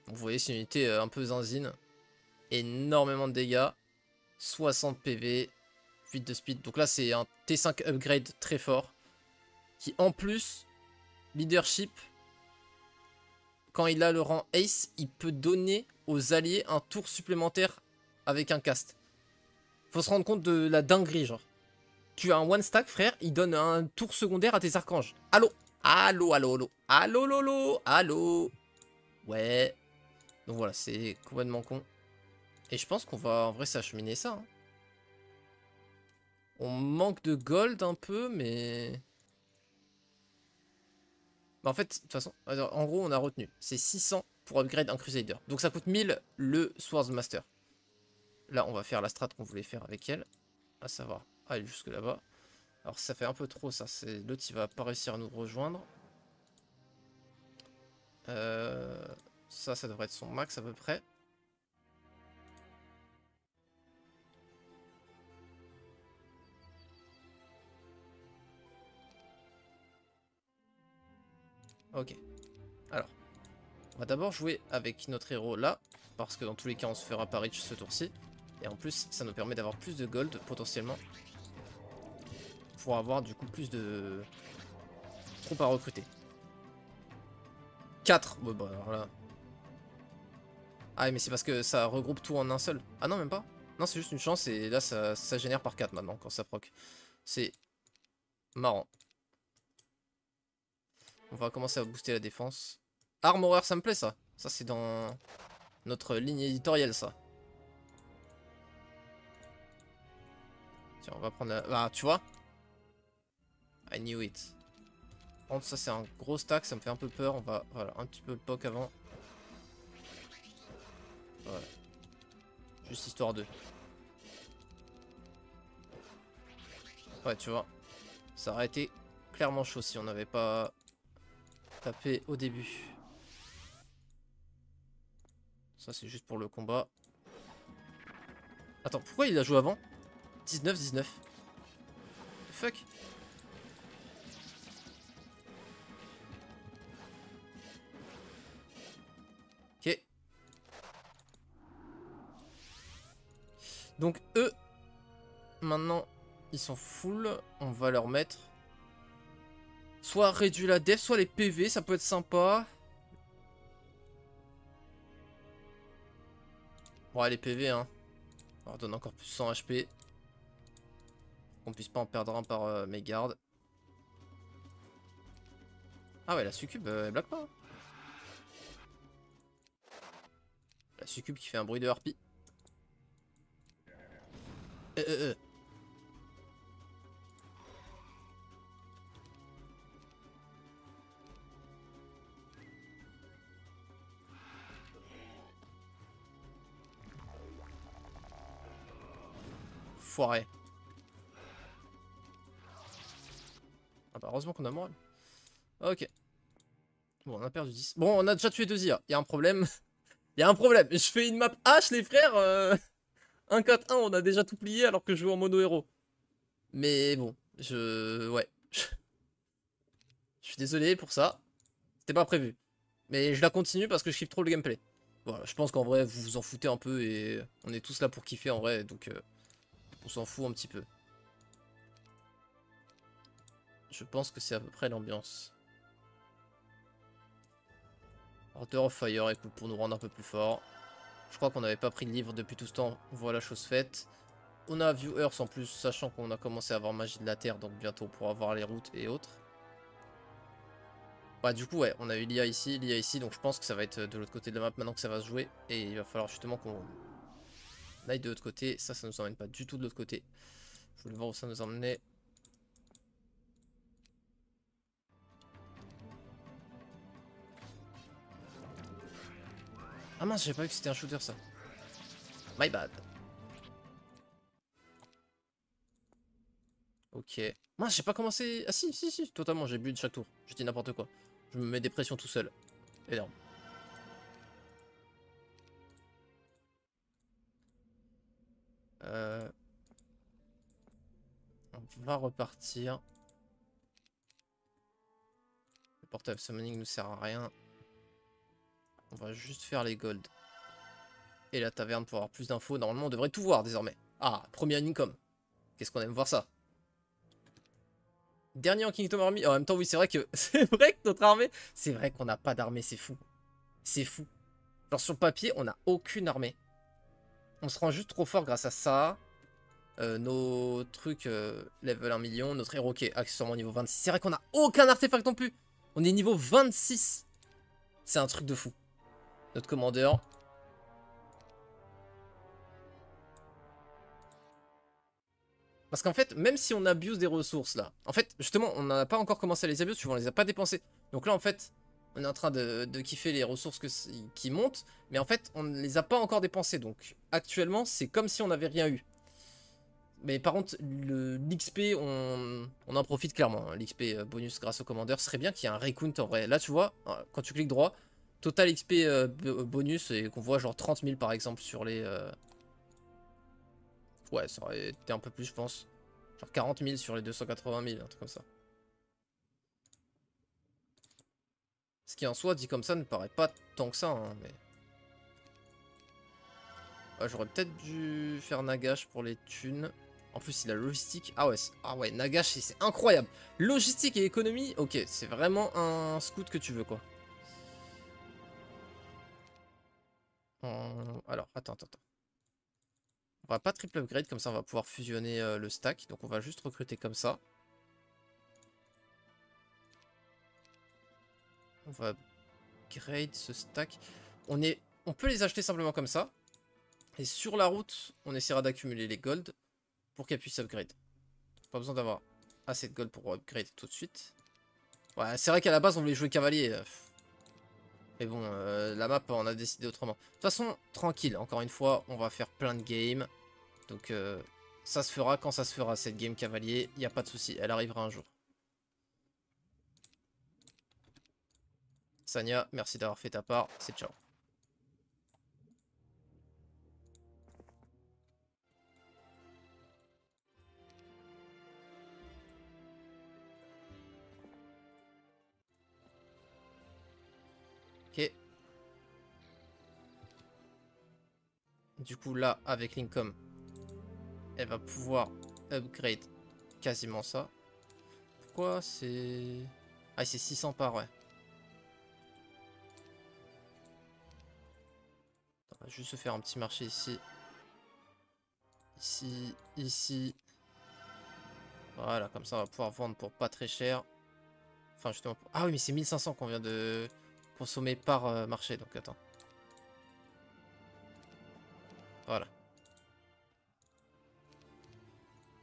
Vous voyez, c'est une unité un peu zinzine. Énormément de dégâts. 60 PV. 8 de speed. Donc là, c'est un T5 upgrade très fort. qui en plus, leadership, quand il a le rang Ace, il peut donner aux alliés un tour supplémentaire avec un cast. Faut se rendre compte de la dinguerie, genre. Tu as un one stack, frère, il donne un tour secondaire à tes archanges. Allô? Allô, allô, allô. Allô, lolo, allô. Ouais. Donc voilà, c'est complètement con. Et je pense qu'on va en vrai s'acheminer ça. Hein. On manque de gold un peu, mais... Bah en fait, de toute façon, en gros, on a retenu. C'est 600 pour upgrade un Crusader. Donc ça coûte 1000 le Swordsmaster. Là, on va faire la strat qu'on voulait faire avec elle. À savoir, aller jusque là-bas. Alors ça fait un peu trop ça. L'autre, il va pas réussir à nous rejoindre. Ça devrait être son max à peu près. Ok. Alors, on va d'abord jouer avec notre héros là. Parce que dans tous les cas, on se fera pas rich ce tour-ci. Et en plus, ça nous permet d'avoir plus de gold potentiellement. Pour avoir du coup plus de troupes à recruter. 4. Ouais, bah alors là. Ah mais c'est parce que ça regroupe tout en un seul. Ah non même pas. Non c'est juste une chance et là ça génère par 4 maintenant quand ça proc. C'est marrant. On va commencer à booster la défense. Armorer ça me plaît ça. Ça c'est dans notre ligne éditoriale ça. Tiens on va prendre la... Ah tu vois. I knew it. Par contre ça c'est un gros stack, ça me fait un peu peur. On va voilà un petit peu le poke avant. Voilà. Juste histoire de... Ouais tu vois. Ça aurait été clairement chaud si on n'avait pas tapé au début. Ça c'est juste pour le combat. Attends, pourquoi il a joué avant? 19-19. Fuck. Ok. Donc eux, maintenant, ils sont full. On va leur mettre soit réduit la def, soit les PV, ça peut être sympa. Bon, les PV, hein. On leur donne encore plus 100 HP. Qu'on puisse pas en perdre un par mes gardes. Ah ouais, la succube, elle blague pas. Hein. La succube qui fait un bruit de harpie. euh. Foiré. Ah bah heureusement qu'on a moral. Ok. Bon, on a perdu 10. Bon, on a déjà tué 2 IA. Il y a un problème. Il y a un problème. Je fais une map H, les frères. 1-4-1, on a déjà tout plié alors que je joue en mono héros. Mais bon, ouais. Je suis désolé pour ça. C'était pas prévu. Mais je la continue parce que je kiffe trop le gameplay. Voilà, je pense qu'en vrai, vous vous en foutez un peu et on est tous là pour kiffer en vrai, donc on s'en fout un petit peu. Je pense que c'est à peu près l'ambiance. Order of Fire, écoute, pour nous rendre un peu plus fort. Je crois qu'on n'avait pas pris de livre depuis tout ce temps. Voilà, chose faite. On a Viewers en plus, sachant qu'on a commencé à avoir Magie de la Terre, donc bientôt on pourra voir les routes et autres. Bah du coup ouais, on a eu l'IA ici, donc je pense que ça va être de l'autre côté de la map maintenant que ça va se jouer. Et il va falloir justement qu'on aille de l'autre côté. Ça nous emmène pas du tout de l'autre côté. Je voulais voir où ça nous emmenait. Ah mince, j'ai pas vu que c'était un shooter ça. My bad. Ok. Mince, j'ai pas commencé... Ah si, totalement, j'ai bu de chaque tour. Je dis n'importe quoi. Je me mets des pressions tout seul. Énorme. On va repartir. Le portable summoning nous sert à rien. On va juste faire les golds. Et la taverne pour avoir plus d'infos. Normalement, on devrait tout voir désormais. Ah, premier income. Qu'est-ce qu'on aime voir ça. Dernier en Kingdom Army. En même temps, oui, c'est vrai que c'est vrai que notre armée. C'est vrai qu'on n'a pas d'armée, c'est fou. C'est fou. Genre sur le papier, on n'a aucune armée. On se rend juste trop fort grâce à ça. Nos trucs level 1 million. Notre héros qui est accessoirement niveau 26. C'est vrai qu'on n'a aucun artefact non plus. On est niveau 26. C'est un truc de fou. Notre commandeur. Parce qu'en fait, même si on abuse des ressources là, en fait, justement, on n'a pas encore commencé à les abuser, tu vois, on les a pas dépensées. Donc là, en fait, on est en train de kiffer les ressources qui montent, mais en fait, on ne les a pas encore dépensées. Donc actuellement, c'est comme si on n'avait rien eu. Mais par contre, l'XP, on en profite clairement. Hein. L'XP bonus grâce au commandeur, ce serait bien qu'il y ait un recount en vrai. Là, tu vois, quand tu cliques droit, total XP bonus, et qu'on voit genre 30 000 par exemple sur les... Ouais, ça aurait été un peu plus, je pense. Genre 40 000 sur les 280 000, un truc comme ça. Ce qui en soi, dit comme ça, ne paraît pas tant que ça, hein, mais... Ouais, j'aurais peut-être dû faire Nagash pour les thunes. En plus, il a logistique. Ah ouais, Nagash, c'est incroyable. Logistique et économie, ok, c'est vraiment un scout que tu veux, quoi. Alors, attends. On va pas triple upgrade, comme ça on va pouvoir fusionner le stack. Donc on va juste recruter comme ça. On va upgrade ce stack. On peut les acheter simplement comme ça. Et sur la route, on essaiera d'accumuler les gold pour qu'elles puissent upgrade. Pas besoin d'avoir assez de gold pour upgrade tout de suite. Ouais, c'est vrai qu'à la base on voulait jouer cavalier. Mais bon, la map on a décidé autrement. De toute façon, tranquille, encore une fois, on va faire plein de games. Donc ça se fera quand ça se fera, cette game cavalier, il n'y a pas de souci, elle arrivera un jour. Sania, merci d'avoir fait ta part, c'est ciao. Ok. Du coup là, avec Lincoln, elle va pouvoir upgrade quasiment ça. Pourquoi c'est... Ah c'est 600 par, ouais. On va juste se faire un petit marché ici. Ici. Voilà, comme ça on va pouvoir vendre pour pas très cher. Enfin justement... Ah oui mais c'est 1500 qu'on vient de consommer par marché, donc attends. Voilà.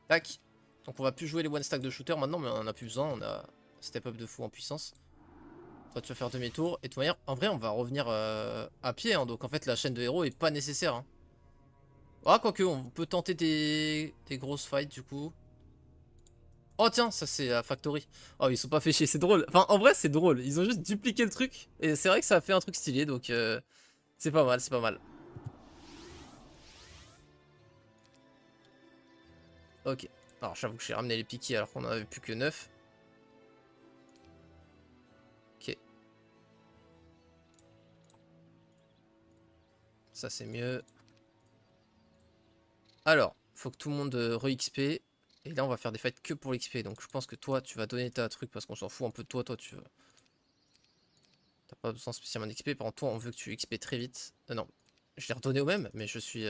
Tac. Donc on va plus jouer les one stack de shooter maintenant, mais on en a plus besoin, on a step up de fou en puissance. Toi tu vas faire demi-tour, et de toute manière, en vrai on va revenir à pied, hein, donc en fait la chaîne de héros est pas nécessaire. Hein. Ah quoique, on peut tenter des grosses fights du coup. Oh tiens, ça c'est la factory. Oh ils sont pas fait chier, c'est drôle. Enfin en vrai c'est drôle, ils ont juste dupliqué le truc, et c'est vrai que ça a fait un truc stylé, donc c'est pas mal, c'est pas mal. Ok, alors j'avoue que j'ai ramené les piquets alors qu'on en avait plus que 9. Ok. Ça c'est mieux. Alors, faut que tout le monde re-XP. Et là on va faire des fights que pour l'XP. Donc je pense que toi tu vas donner ta truc parce qu'on s'en fout un peu de toi. Toi tu veux... T'as pas besoin spécialement d'XP. Par contre toi on veut que tu XP très vite. Non, je l'ai redonné au même, mais je suis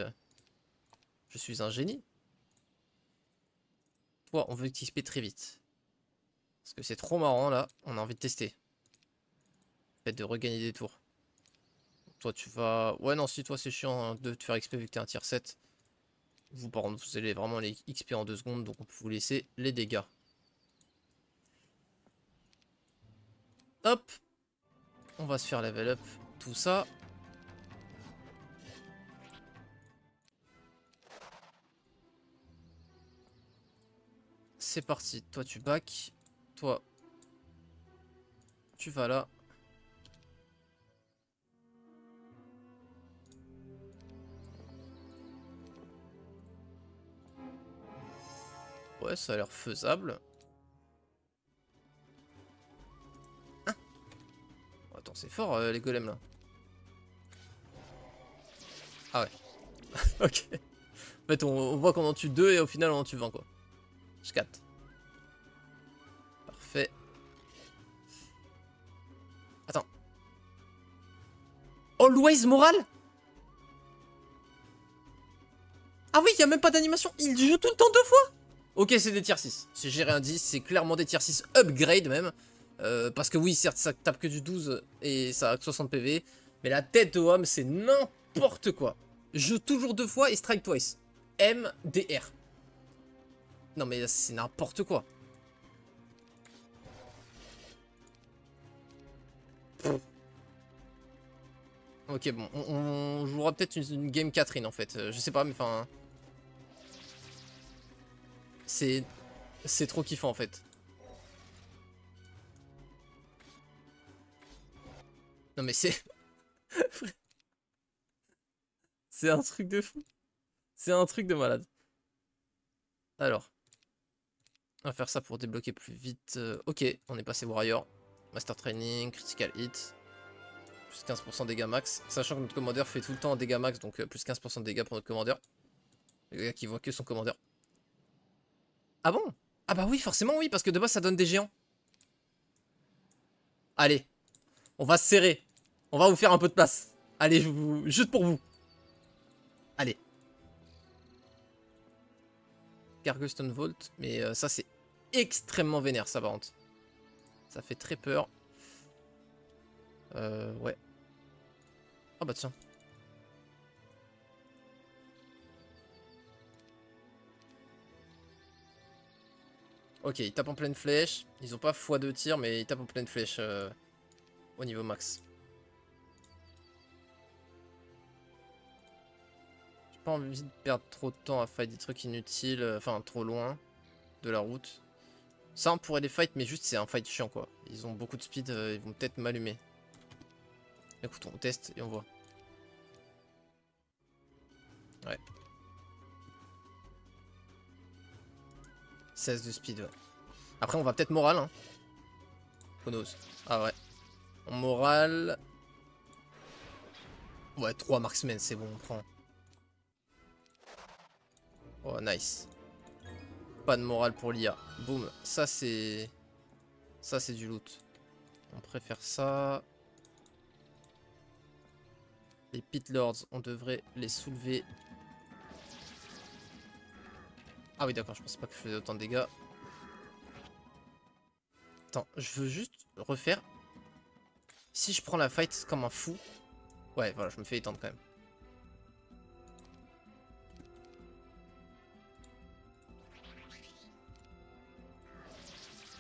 un génie. Toi on veut que tu XP très vite. Parce que c'est trop marrant là. On a envie de tester. Le fait de regagner des tours. Toi tu vas... Ouais non si toi c'est chiant hein, de te faire XP vu que t'es un tier 7. Vous par contre vous allez vraiment les XP en 2 secondes. Donc on peut vous laisser les dégâts. Hop. On va se faire level up tout ça. C'est parti. Toi tu back. Toi tu vas là. Ouais, ça a l'air faisable. Hein? Oh, attends, c'est fort les golems là. Ah ouais. Ok. En fait, on voit qu'on en tue 2 et au final on en tue 20 quoi. Je capte. Attends. Always moral? Ah oui, il a même pas d'animation. Il joue tout le temps 2 fois. Ok, c'est des tier 6. Si j'ai rien dit, c'est clairement des tier 6 upgrade même. Parce que oui, certes, ça tape que du 12 et ça a que 60 PV. Mais la tête de homme, c'est n'importe quoi. Joue toujours 2 fois et strike twice. MDR. Non mais c'est n'importe quoi. Ok, bon, on jouera peut-être une game Catherine en fait. Je sais pas, mais enfin... C'est trop kiffant en fait. Non mais c'est... c'est un truc de fou. C'est un truc de malade. Alors. On va faire ça pour débloquer plus vite. Ok, on est passé Warrior. Master Training, Critical Hit. Plus 15% dégâts max. Sachant que notre commandeur fait tout le temps un dégâts max, donc plus 15% de dégâts pour notre commandeur. Le gars qui voit que son commandeur. Ah bon? Ah bah oui, forcément oui, parce que de base ça donne des géants. Allez, on va se serrer. On va vous faire un peu de place. Allez, juste pour vous. Allez. Gargustone Vault, mais ça c'est extrêmement vénère ça par contre. Ça fait très peur. Ouais. Ah bah tiens. Ok, ils tapent en pleine flèche. Ils ont pas x2 tir, mais ils tapent en pleine flèche au niveau max. J'ai pas envie de perdre trop de temps à fight des trucs inutiles, enfin trop loin de la route. Ça on pourrait les fight, mais juste c'est un fight chiant quoi. Ils ont beaucoup de speed, ils vont peut-être m'allumer. Écoute, on teste et on voit. Ouais. 16 de speed, ouais. Après, on va peut-être moral, hein. Who knows? Ah ouais. En moral... Ouais, 3 marksmen, c'est bon, on prend. Oh, nice. Pas de morale pour l'IA. Boum. Ça, c'est... Ça, c'est du loot. On préfère ça. Les Pit Lords, on devrait les soulever. Ah oui, d'accord, je pensais pas que je faisais autant de dégâts. Attends, je veux juste refaire. Si je prends la fight comme un fou. Ouais, voilà, je me fais étendre quand même.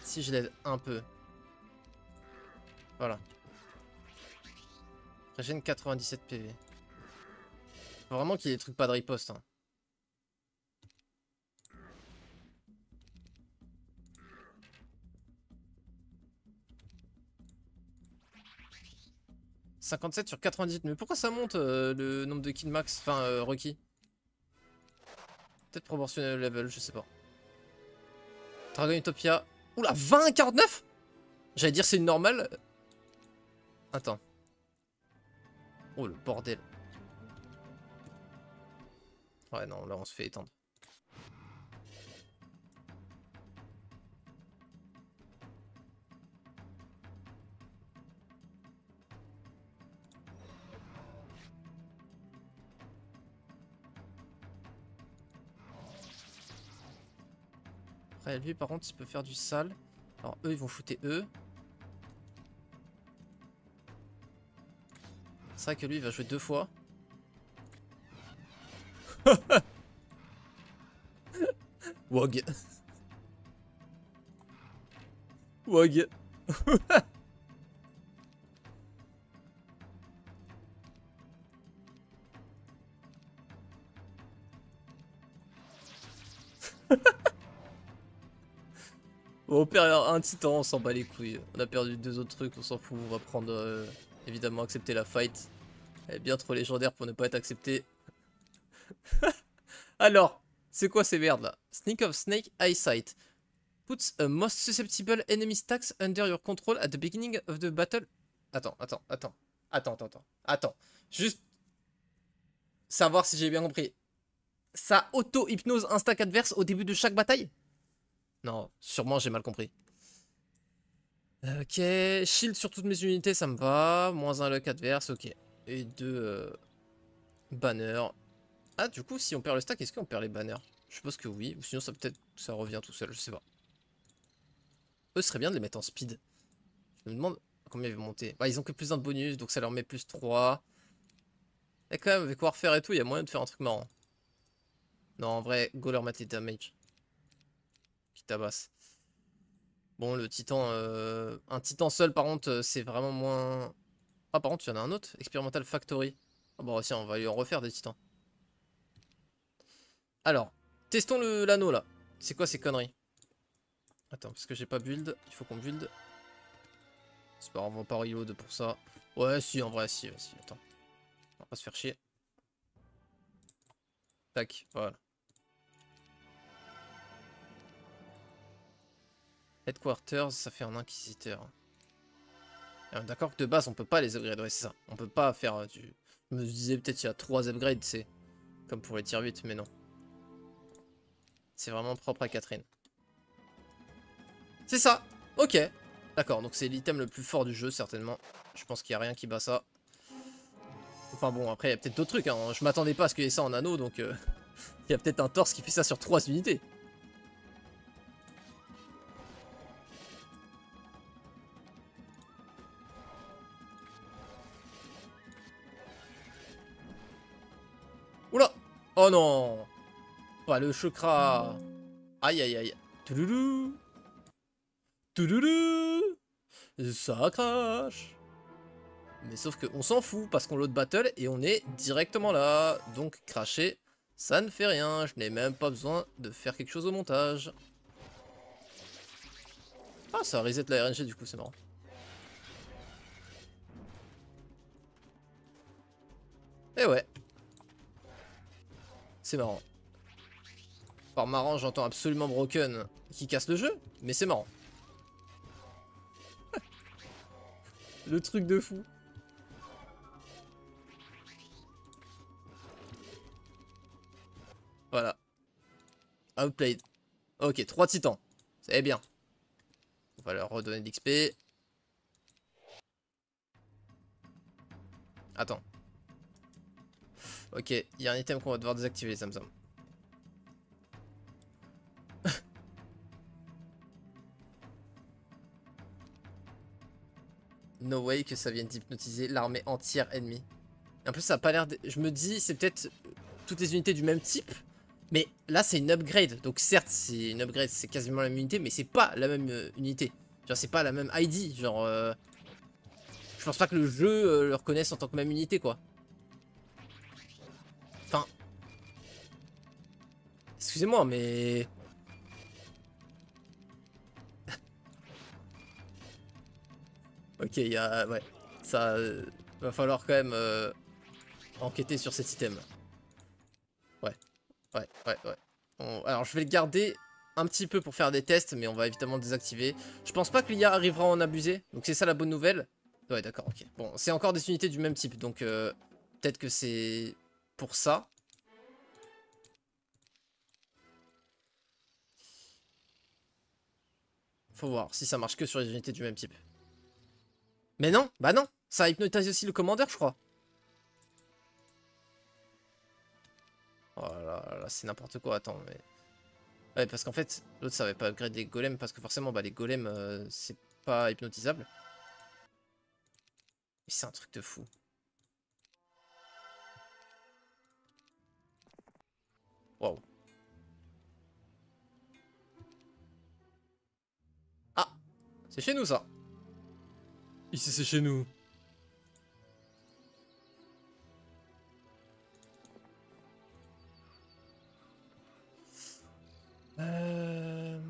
Si je l'aide un peu. Voilà. Régène 97 PV. Faut vraiment qu'il y ait des trucs pas de riposte. Hein. « 57 sur 98. Mais pourquoi ça monte le nombre de kills max, enfin requis? Peut-être proportionnel au level, je sais pas. Dragon Utopia. Oula, 20 à 49. J'allais dire c'est une normale. Attends. Oh le bordel. Ouais non, là on se fait étendre. Après lui par contre il peut faire du sale. Alors eux ils vont shooter eux. C'est vrai que lui il va jouer 2 fois. Wog. Wog. On perd un titan, on s'en bat les couilles. On a perdu 2 autres trucs, on s'en fout. On va prendre évidemment accepter la fight. Elle est bien trop légendaire pour ne pas être acceptée. Alors, c'est quoi ces merdes là? Sneak of Snake Eyesight. Puts a most susceptible enemy stacks under your control at the beginning of the battle. Attends. Juste savoir si j'ai bien compris. Ça auto-hypnose un stack adverse au début de chaque bataille? Non, sûrement j'ai mal compris. Ok, shield sur toutes mes unités, ça me va. -1 luck adverse, ok. Et 2 banners. Ah, du coup, si on perd le stack, est-ce qu'on perd les banners? Je suppose que oui. Ou sinon, ça peut-être ça revient tout seul, je sais pas. Eux, ce serait bien de les mettre en speed. Je me demande combien ils vont monter. Bah, ils ont que plus 1 de bonus, donc ça leur met plus 3. Et quand même, avec Warfare et tout, il y a moyen de faire un truc marrant. Non, en vrai, go leur mettre les damage. Qui tabasse. Bon, le titan... un titan seul, par contre, c'est vraiment moins... Ah, par contre, il y en a un autre. Experimental Factory. Ah bon, tiens, on va lui en refaire des titans. Alors, testons l'anneau, là. C'est quoi ces conneries? Attends, parce que j'ai pas build. Il faut qu'on build. C'est pas grave, on va pas reload pour ça. Ouais, si, en vrai, si, si. Attends. On va pas se faire chier. Tac, voilà. Headquarters, ça fait un inquisiteur. D'accord que de base, on peut pas les upgrade. Ouais, c'est ça. On peut pas faire du... Je me disais peut-être il y a 3 upgrades, c'est comme pour les tier 8, mais non. C'est vraiment propre à Catherine. C'est ça. Ok. D'accord, donc c'est l'item le plus fort du jeu, certainement. Je pense qu'il n'y a rien qui bat ça. Enfin bon, après, il y a peut-être d'autres trucs. Hein. Je m'attendais pas à ce qu'il y ait ça en anneau, donc... il y a peut-être un torse qui fait ça sur 3 unités. Oula. Oh non. Pas le chakra. Aïe aïe aïe. Touloulou. Touloulou. Ça crache. Mais sauf qu'on s'en fout parce qu'on load battle et on est directement là. Donc cracher, ça ne fait rien. Je n'ai même pas besoin de faire quelque chose au montage. Ah, ça reset la RNG du coup, c'est marrant. Et ouais. C'est marrant. Par marrant, j'entends absolument broken qui casse le jeu, mais c'est marrant. Le truc de fou. Voilà. Outplayed. Ok, 3 titans. C'est bien. On va leur redonner de l'XP. Attends. Ok, il y a un item qu'on va devoir désactiver, les Zamzam. No way que ça vienne d'hypnotiser l'armée entière ennemie. Et en plus, ça a pas l'air de... Je me dis, c'est peut-être toutes les unités du même type. Mais là, c'est une upgrade. Donc certes, c'est une upgrade, c'est quasiment la même unité, mais c'est pas la même unité. Genre, c'est pas la même ID. Genre, je pense pas que le jeu le reconnaisse en tant que même unité, quoi. Enfin... Excusez-moi, mais... Ok, il y a... Ouais. Ça... va falloir quand même enquêter sur cet item. Ouais. Ouais. Alors, je vais le garder un petit peu pour faire des tests, mais on va évidemment le désactiver. Je pense pas que l'IA arrivera à en abuser. Donc, c'est ça la bonne nouvelle. Ouais, d'accord, ok. Bon, c'est encore des unités du même type, donc peut-être que c'est pour ça. Faut voir si ça marche que sur les unités du même type. Mais non, bah non. Ça hypnotise aussi le commandeur, je crois. Oh là là, c'est n'importe quoi, attends, mais... Ouais, parce qu'en fait, l'autre, ça va pas upgrade des golems, parce que forcément, bah, les golems, c'est pas hypnotisable. Mais c'est un truc de fou. Waouh. Ah, c'est chez nous, ça. Ici, c'est chez nous. Euh...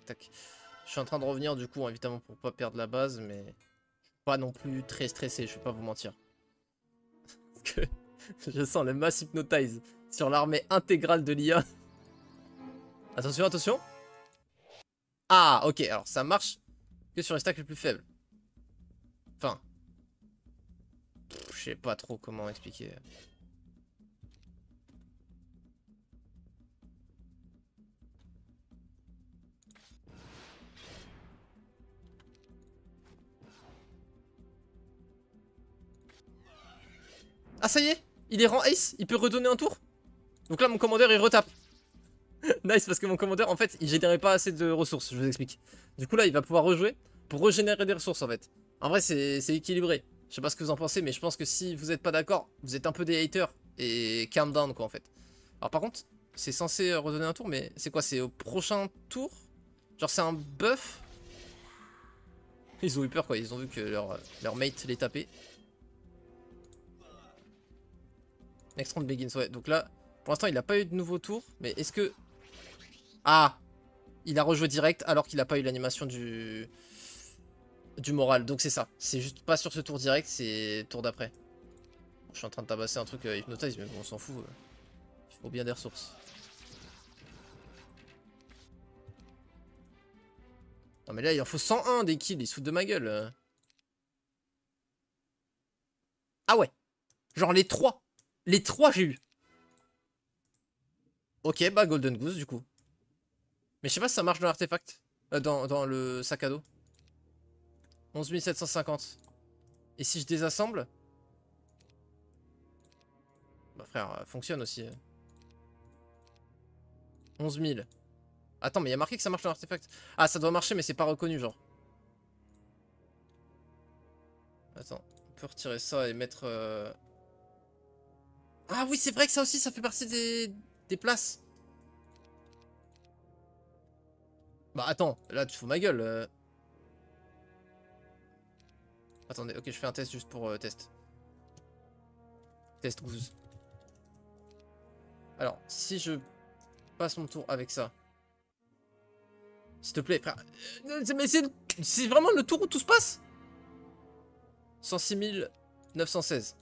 Tac. Je suis en train de revenir du coup, évidemment, pour pas perdre la base, mais pas non plus très stressé, je vais pas vous mentir. Parce que je sens le mass hypnotize sur l'armée intégrale de l'IA. Attention. Ah, ok, alors ça marche que sur les stacks les plus faibles. Enfin, Je sais pas trop comment expliquer. Ah ça y est, il est rang ace, il peut redonner un tour. Donc là mon commandeur il retape. Nice parce que mon commandeur en fait il générait pas assez de ressources, je vous explique. Du coup là il va pouvoir rejouer pour régénérer des ressources en fait. En vrai c'est équilibré. Je sais pas ce que vous en pensez mais je pense que si vous êtes pas d'accord, vous êtes un peu des haters et calm down quoi en fait. Alors par contre c'est censé redonner un tour mais c'est quoi, c'est au prochain tour? Genre c'est un buff? Ils ont eu peur quoi, ils ont vu que leur mate les tapait. Next round begins, ouais. Donc là, pour l'instant, il n'a pas eu de nouveau tour. Mais est-ce que... Ah! Il a rejoué direct alors qu'il n'a pas eu l'animation du moral. Donc c'est ça. C'est juste pas sur ce tour direct, c'est tour d'après. Je suis en train de tabasser un truc hypnotise, mais bon, on s'en fout. Il faut bien des ressources. Non mais là, il en faut 101 des kills. Ils se foutent de ma gueule. Ah ouais! Genre les 3. Les 3 j'ai eu. Ok, bah Golden Goose du coup. Mais je sais pas si ça marche dans l'artefact. Dans le sac à dos. 11 750. Et si je désassemble? Bah frère, fonctionne aussi. 11 000. Attends, mais il y a marqué que ça marche dans l'artefact. Ah, ça doit marcher, mais c'est pas reconnu, genre. Attends, on peut retirer ça et mettre... Ah oui, c'est vrai que ça aussi, ça fait partie des places. Bah attends, là tu fous ma gueule. Attendez, ok, je fais un test juste pour test. Test goose. Alors, si je passe mon tour avec ça. S'il te plaît, frère. Mais c'est vraiment le tour où tout se passe? 106 916.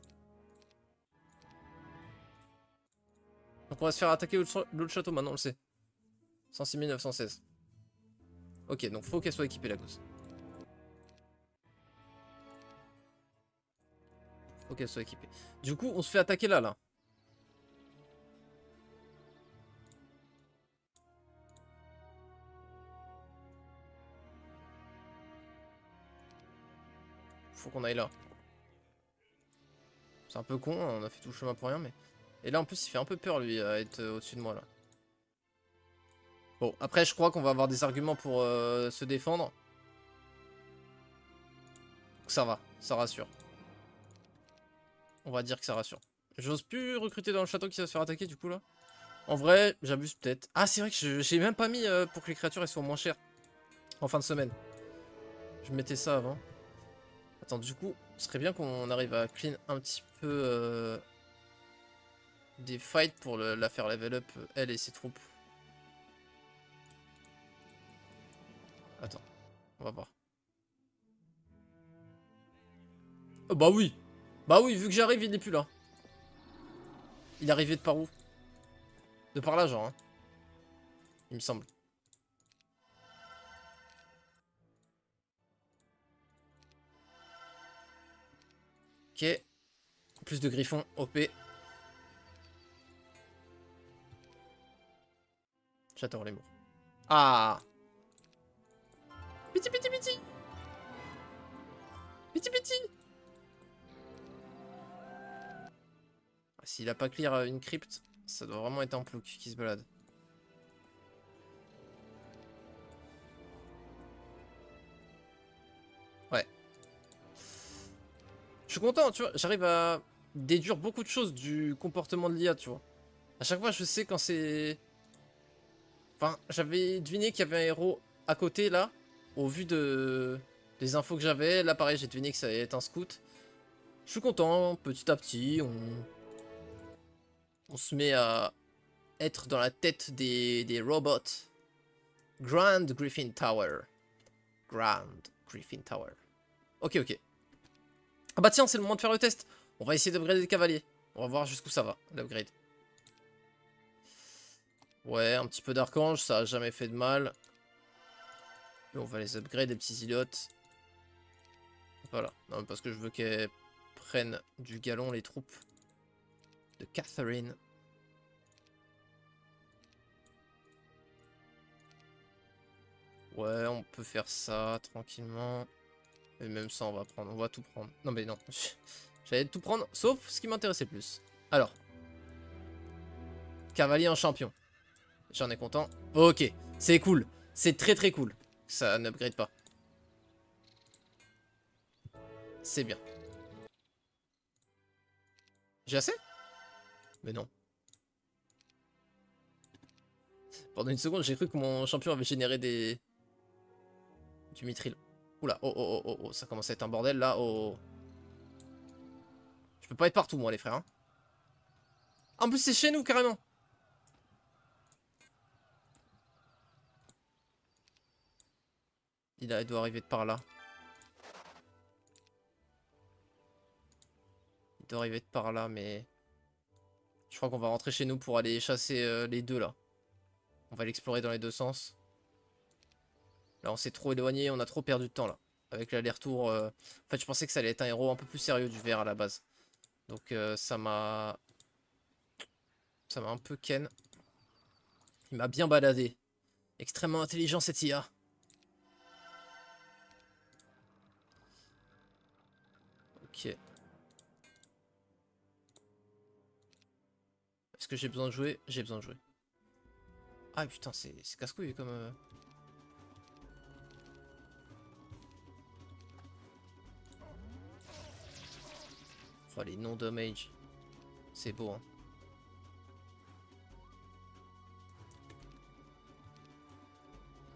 Donc on va se faire attaquer l'autre château maintenant, on le sait. 106 916. Ok, donc faut qu'elle soit équipée la gosse. Faut qu'elle soit équipée. Du coup, on se fait attaquer là. Faut qu'on aille là. C'est un peu con, hein, on a fait tout le chemin pour rien, mais... Et là, en plus, il fait un peu peur, lui, à être au-dessus de moi, là. Bon, après, je crois qu'on va avoir des arguments pour se défendre. Donc ça va, ça rassure. On va dire que ça rassure. J'ose plus recruter dans le château qui va se faire attaquer, du coup, là. En vrai, j'abuse peut-être. Ah, c'est vrai que j'ai même pas mis pour que les créatures, elles soient moins chères. En fin de semaine. Je mettais ça avant. Attends, du coup, ce serait bien qu'on arrive à clean un petit peu des fights pour la faire level up, elle et ses troupes. Attends, on va voir. Oh, bah oui! Bah oui, vu que j'arrive, il n'est plus là. Il est arrivé de par où? De par là, genre, hein. Il me semble. Ok. Plus de griffons, OP. J'adore les mots. Ah! Piti piti piti! Piti piti! S'il a pas clear une crypte, ça doit vraiment être un plouc qui se balade. Ouais. Je suis content, tu vois, j'arrive à déduire beaucoup de choses du comportement de l'IA, tu vois. À chaque fois, je sais quand c'est... Enfin, j'avais deviné qu'il y avait un héros à côté, là, au vu des infos que j'avais. Là, pareil, j'ai deviné que ça allait être un scout. Je suis content, petit à petit, on se met à être dans la tête des robots. Grand Griffin Tower. Grand Griffin Tower. Ok, ok. Ah bah tiens, c'est le moment de faire le test. On va essayer d'upgrader les cavaliers. On va voir jusqu'où ça va, l'upgrade. Ouais, un petit peu d'archange, ça a jamais fait de mal. Et on va les upgrade, des petits ilotes. Voilà, non, parce que je veux qu'elle prennent du galon les troupes de Catherine. Ouais, on peut faire ça tranquillement. Et même ça, on va tout prendre. Non mais non, j'allais tout prendre, sauf ce qui m'intéressait le plus. Alors, cavalier en champion. J'en ai content. Ok, c'est cool. C'est très très cool. Ça n'upgrade pas. C'est bien. J'ai assez? Mais non. Pendant une seconde, j'ai cru que mon champion avait généré du mithril. Oula, oh, oh, oh, oh, oh, ça commence à être un bordel là. Oh. Je peux pas être partout, moi, les frères. Hein. En plus, c'est chez nous, carrément. Il doit arriver de par là. Il doit arriver de par là, mais... Je crois qu'on va rentrer chez nous pour aller chasser les deux, là. On va l'explorer dans les deux sens. Là, on s'est trop éloigné, on a trop perdu de temps, là. Avec l'aller-retour... En fait, je pensais que ça allait être un héros un peu plus sérieux du vert à la base. Donc, ça m'a... Ça m'a un peu ken. Il m'a bien baladé. Extrêmement intelligent, cette IA. Ok. Est-ce que j'ai besoin de jouer? J'ai besoin de jouer. Ah putain, c'est casse-couille comme... Oh, les non-damage. C'est beau, hein.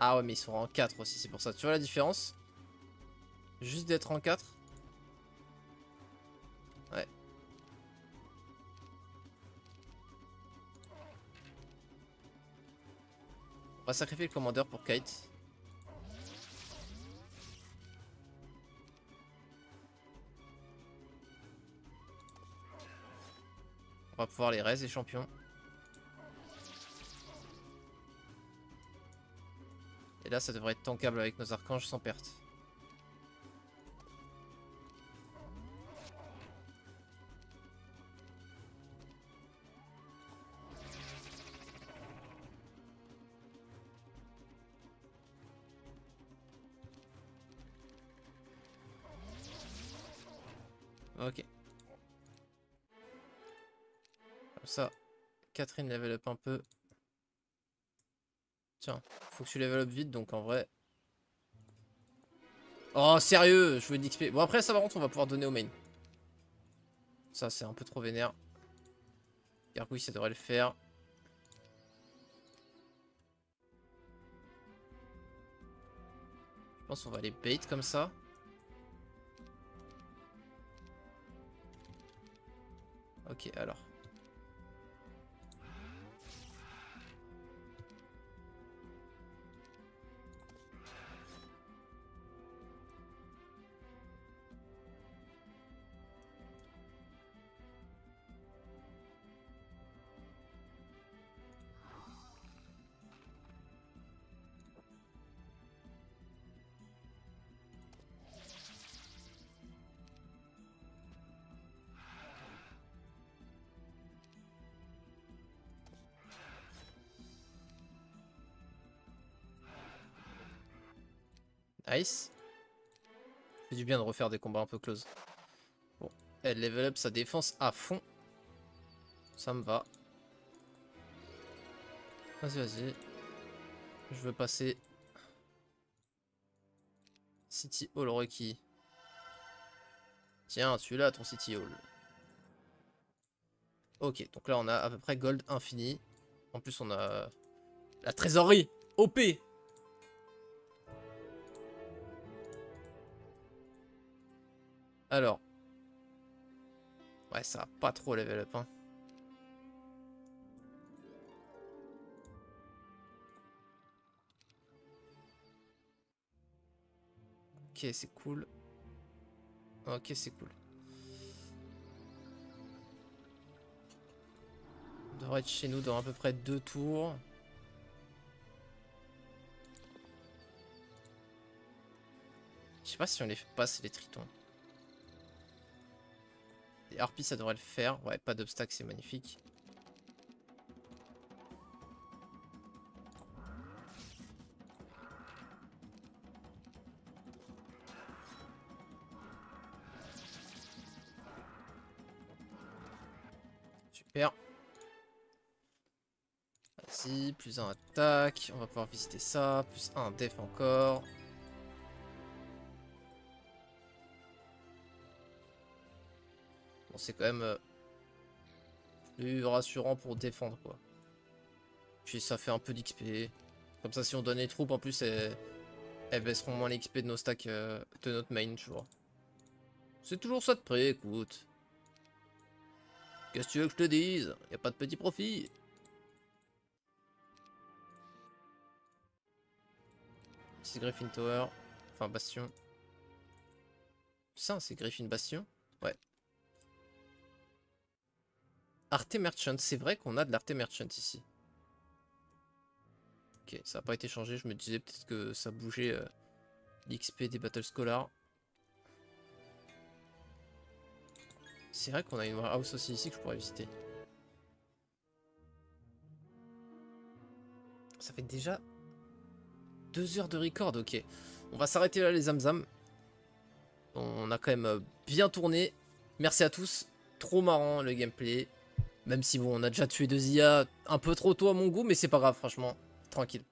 Ah ouais, mais ils sont en 4 aussi, c'est pour ça. Tu vois la différence? Juste d'être en 4. Ouais. On va sacrifier le commandeur pour Kite. On va pouvoir les res, les champions. Et là, ça devrait être tankable avec nos archanges sans perte. Ok. Comme ça, Catherine level up un peu. Tiens, faut que tu level up vite, donc en vrai... Oh, sérieux, je veux de l'XP. Bon, après, ça, par contre, on va pouvoir donner au main. Ça, c'est un peu trop vénère. Gargouille, ça devrait le faire. Je pense qu'on va les bait comme ça. Ok, alors. Nice. C'est du bien de refaire des combats un peu close. Bon, elle level up sa défense à fond. Ça me va. Vas-y, vas-y. Je veux passer. City Hall requis. Tiens, tu l'as ton City Hall. Ok, donc là on a à peu près gold infini. En plus on a la trésorerie OP. Alors. Ouais, ça va pas trop level up, hein. Ok, c'est cool. Ok, c'est cool. On devrait être chez nous dans à peu près 2 tours. Je sais pas si on les passe les tritons. Et Harpie, ça devrait le faire. Ouais, pas d'obstacle, c'est magnifique. Super. Vas-y, plus 1 attaque. On va pouvoir visiter ça. Plus 1 def encore. Bon, c'est quand même plus rassurant pour défendre, quoi. Puis ça fait un peu d'XP. Comme ça, si on donne les troupes, en plus, elles baisseront moins l'XP de nos stacks de notre main, tu vois. C'est toujours ça de près, écoute. Qu'est-ce que tu veux que je te dise? Y a pas de petit profit. C'est Griffin Tower. Enfin, Bastion. Ça, c'est Griffin Bastion? Ouais. Arte Merchant. C'est vrai qu'on a de l'Arte Merchant ici. Ok, ça n'a pas été changé. Je me disais peut-être que ça bougeait l'XP des Battle Scholars. C'est vrai qu'on a une warehouse aussi ici que je pourrais visiter. Ça fait déjà 2 heures de record, ok. On va s'arrêter là les Zamzam. On a quand même bien tourné. Merci à tous. Trop marrant le gameplay. Même si bon, on a déjà tué 2 IA un peu trop tôt à mon goût, mais c'est pas grave franchement. Tranquille.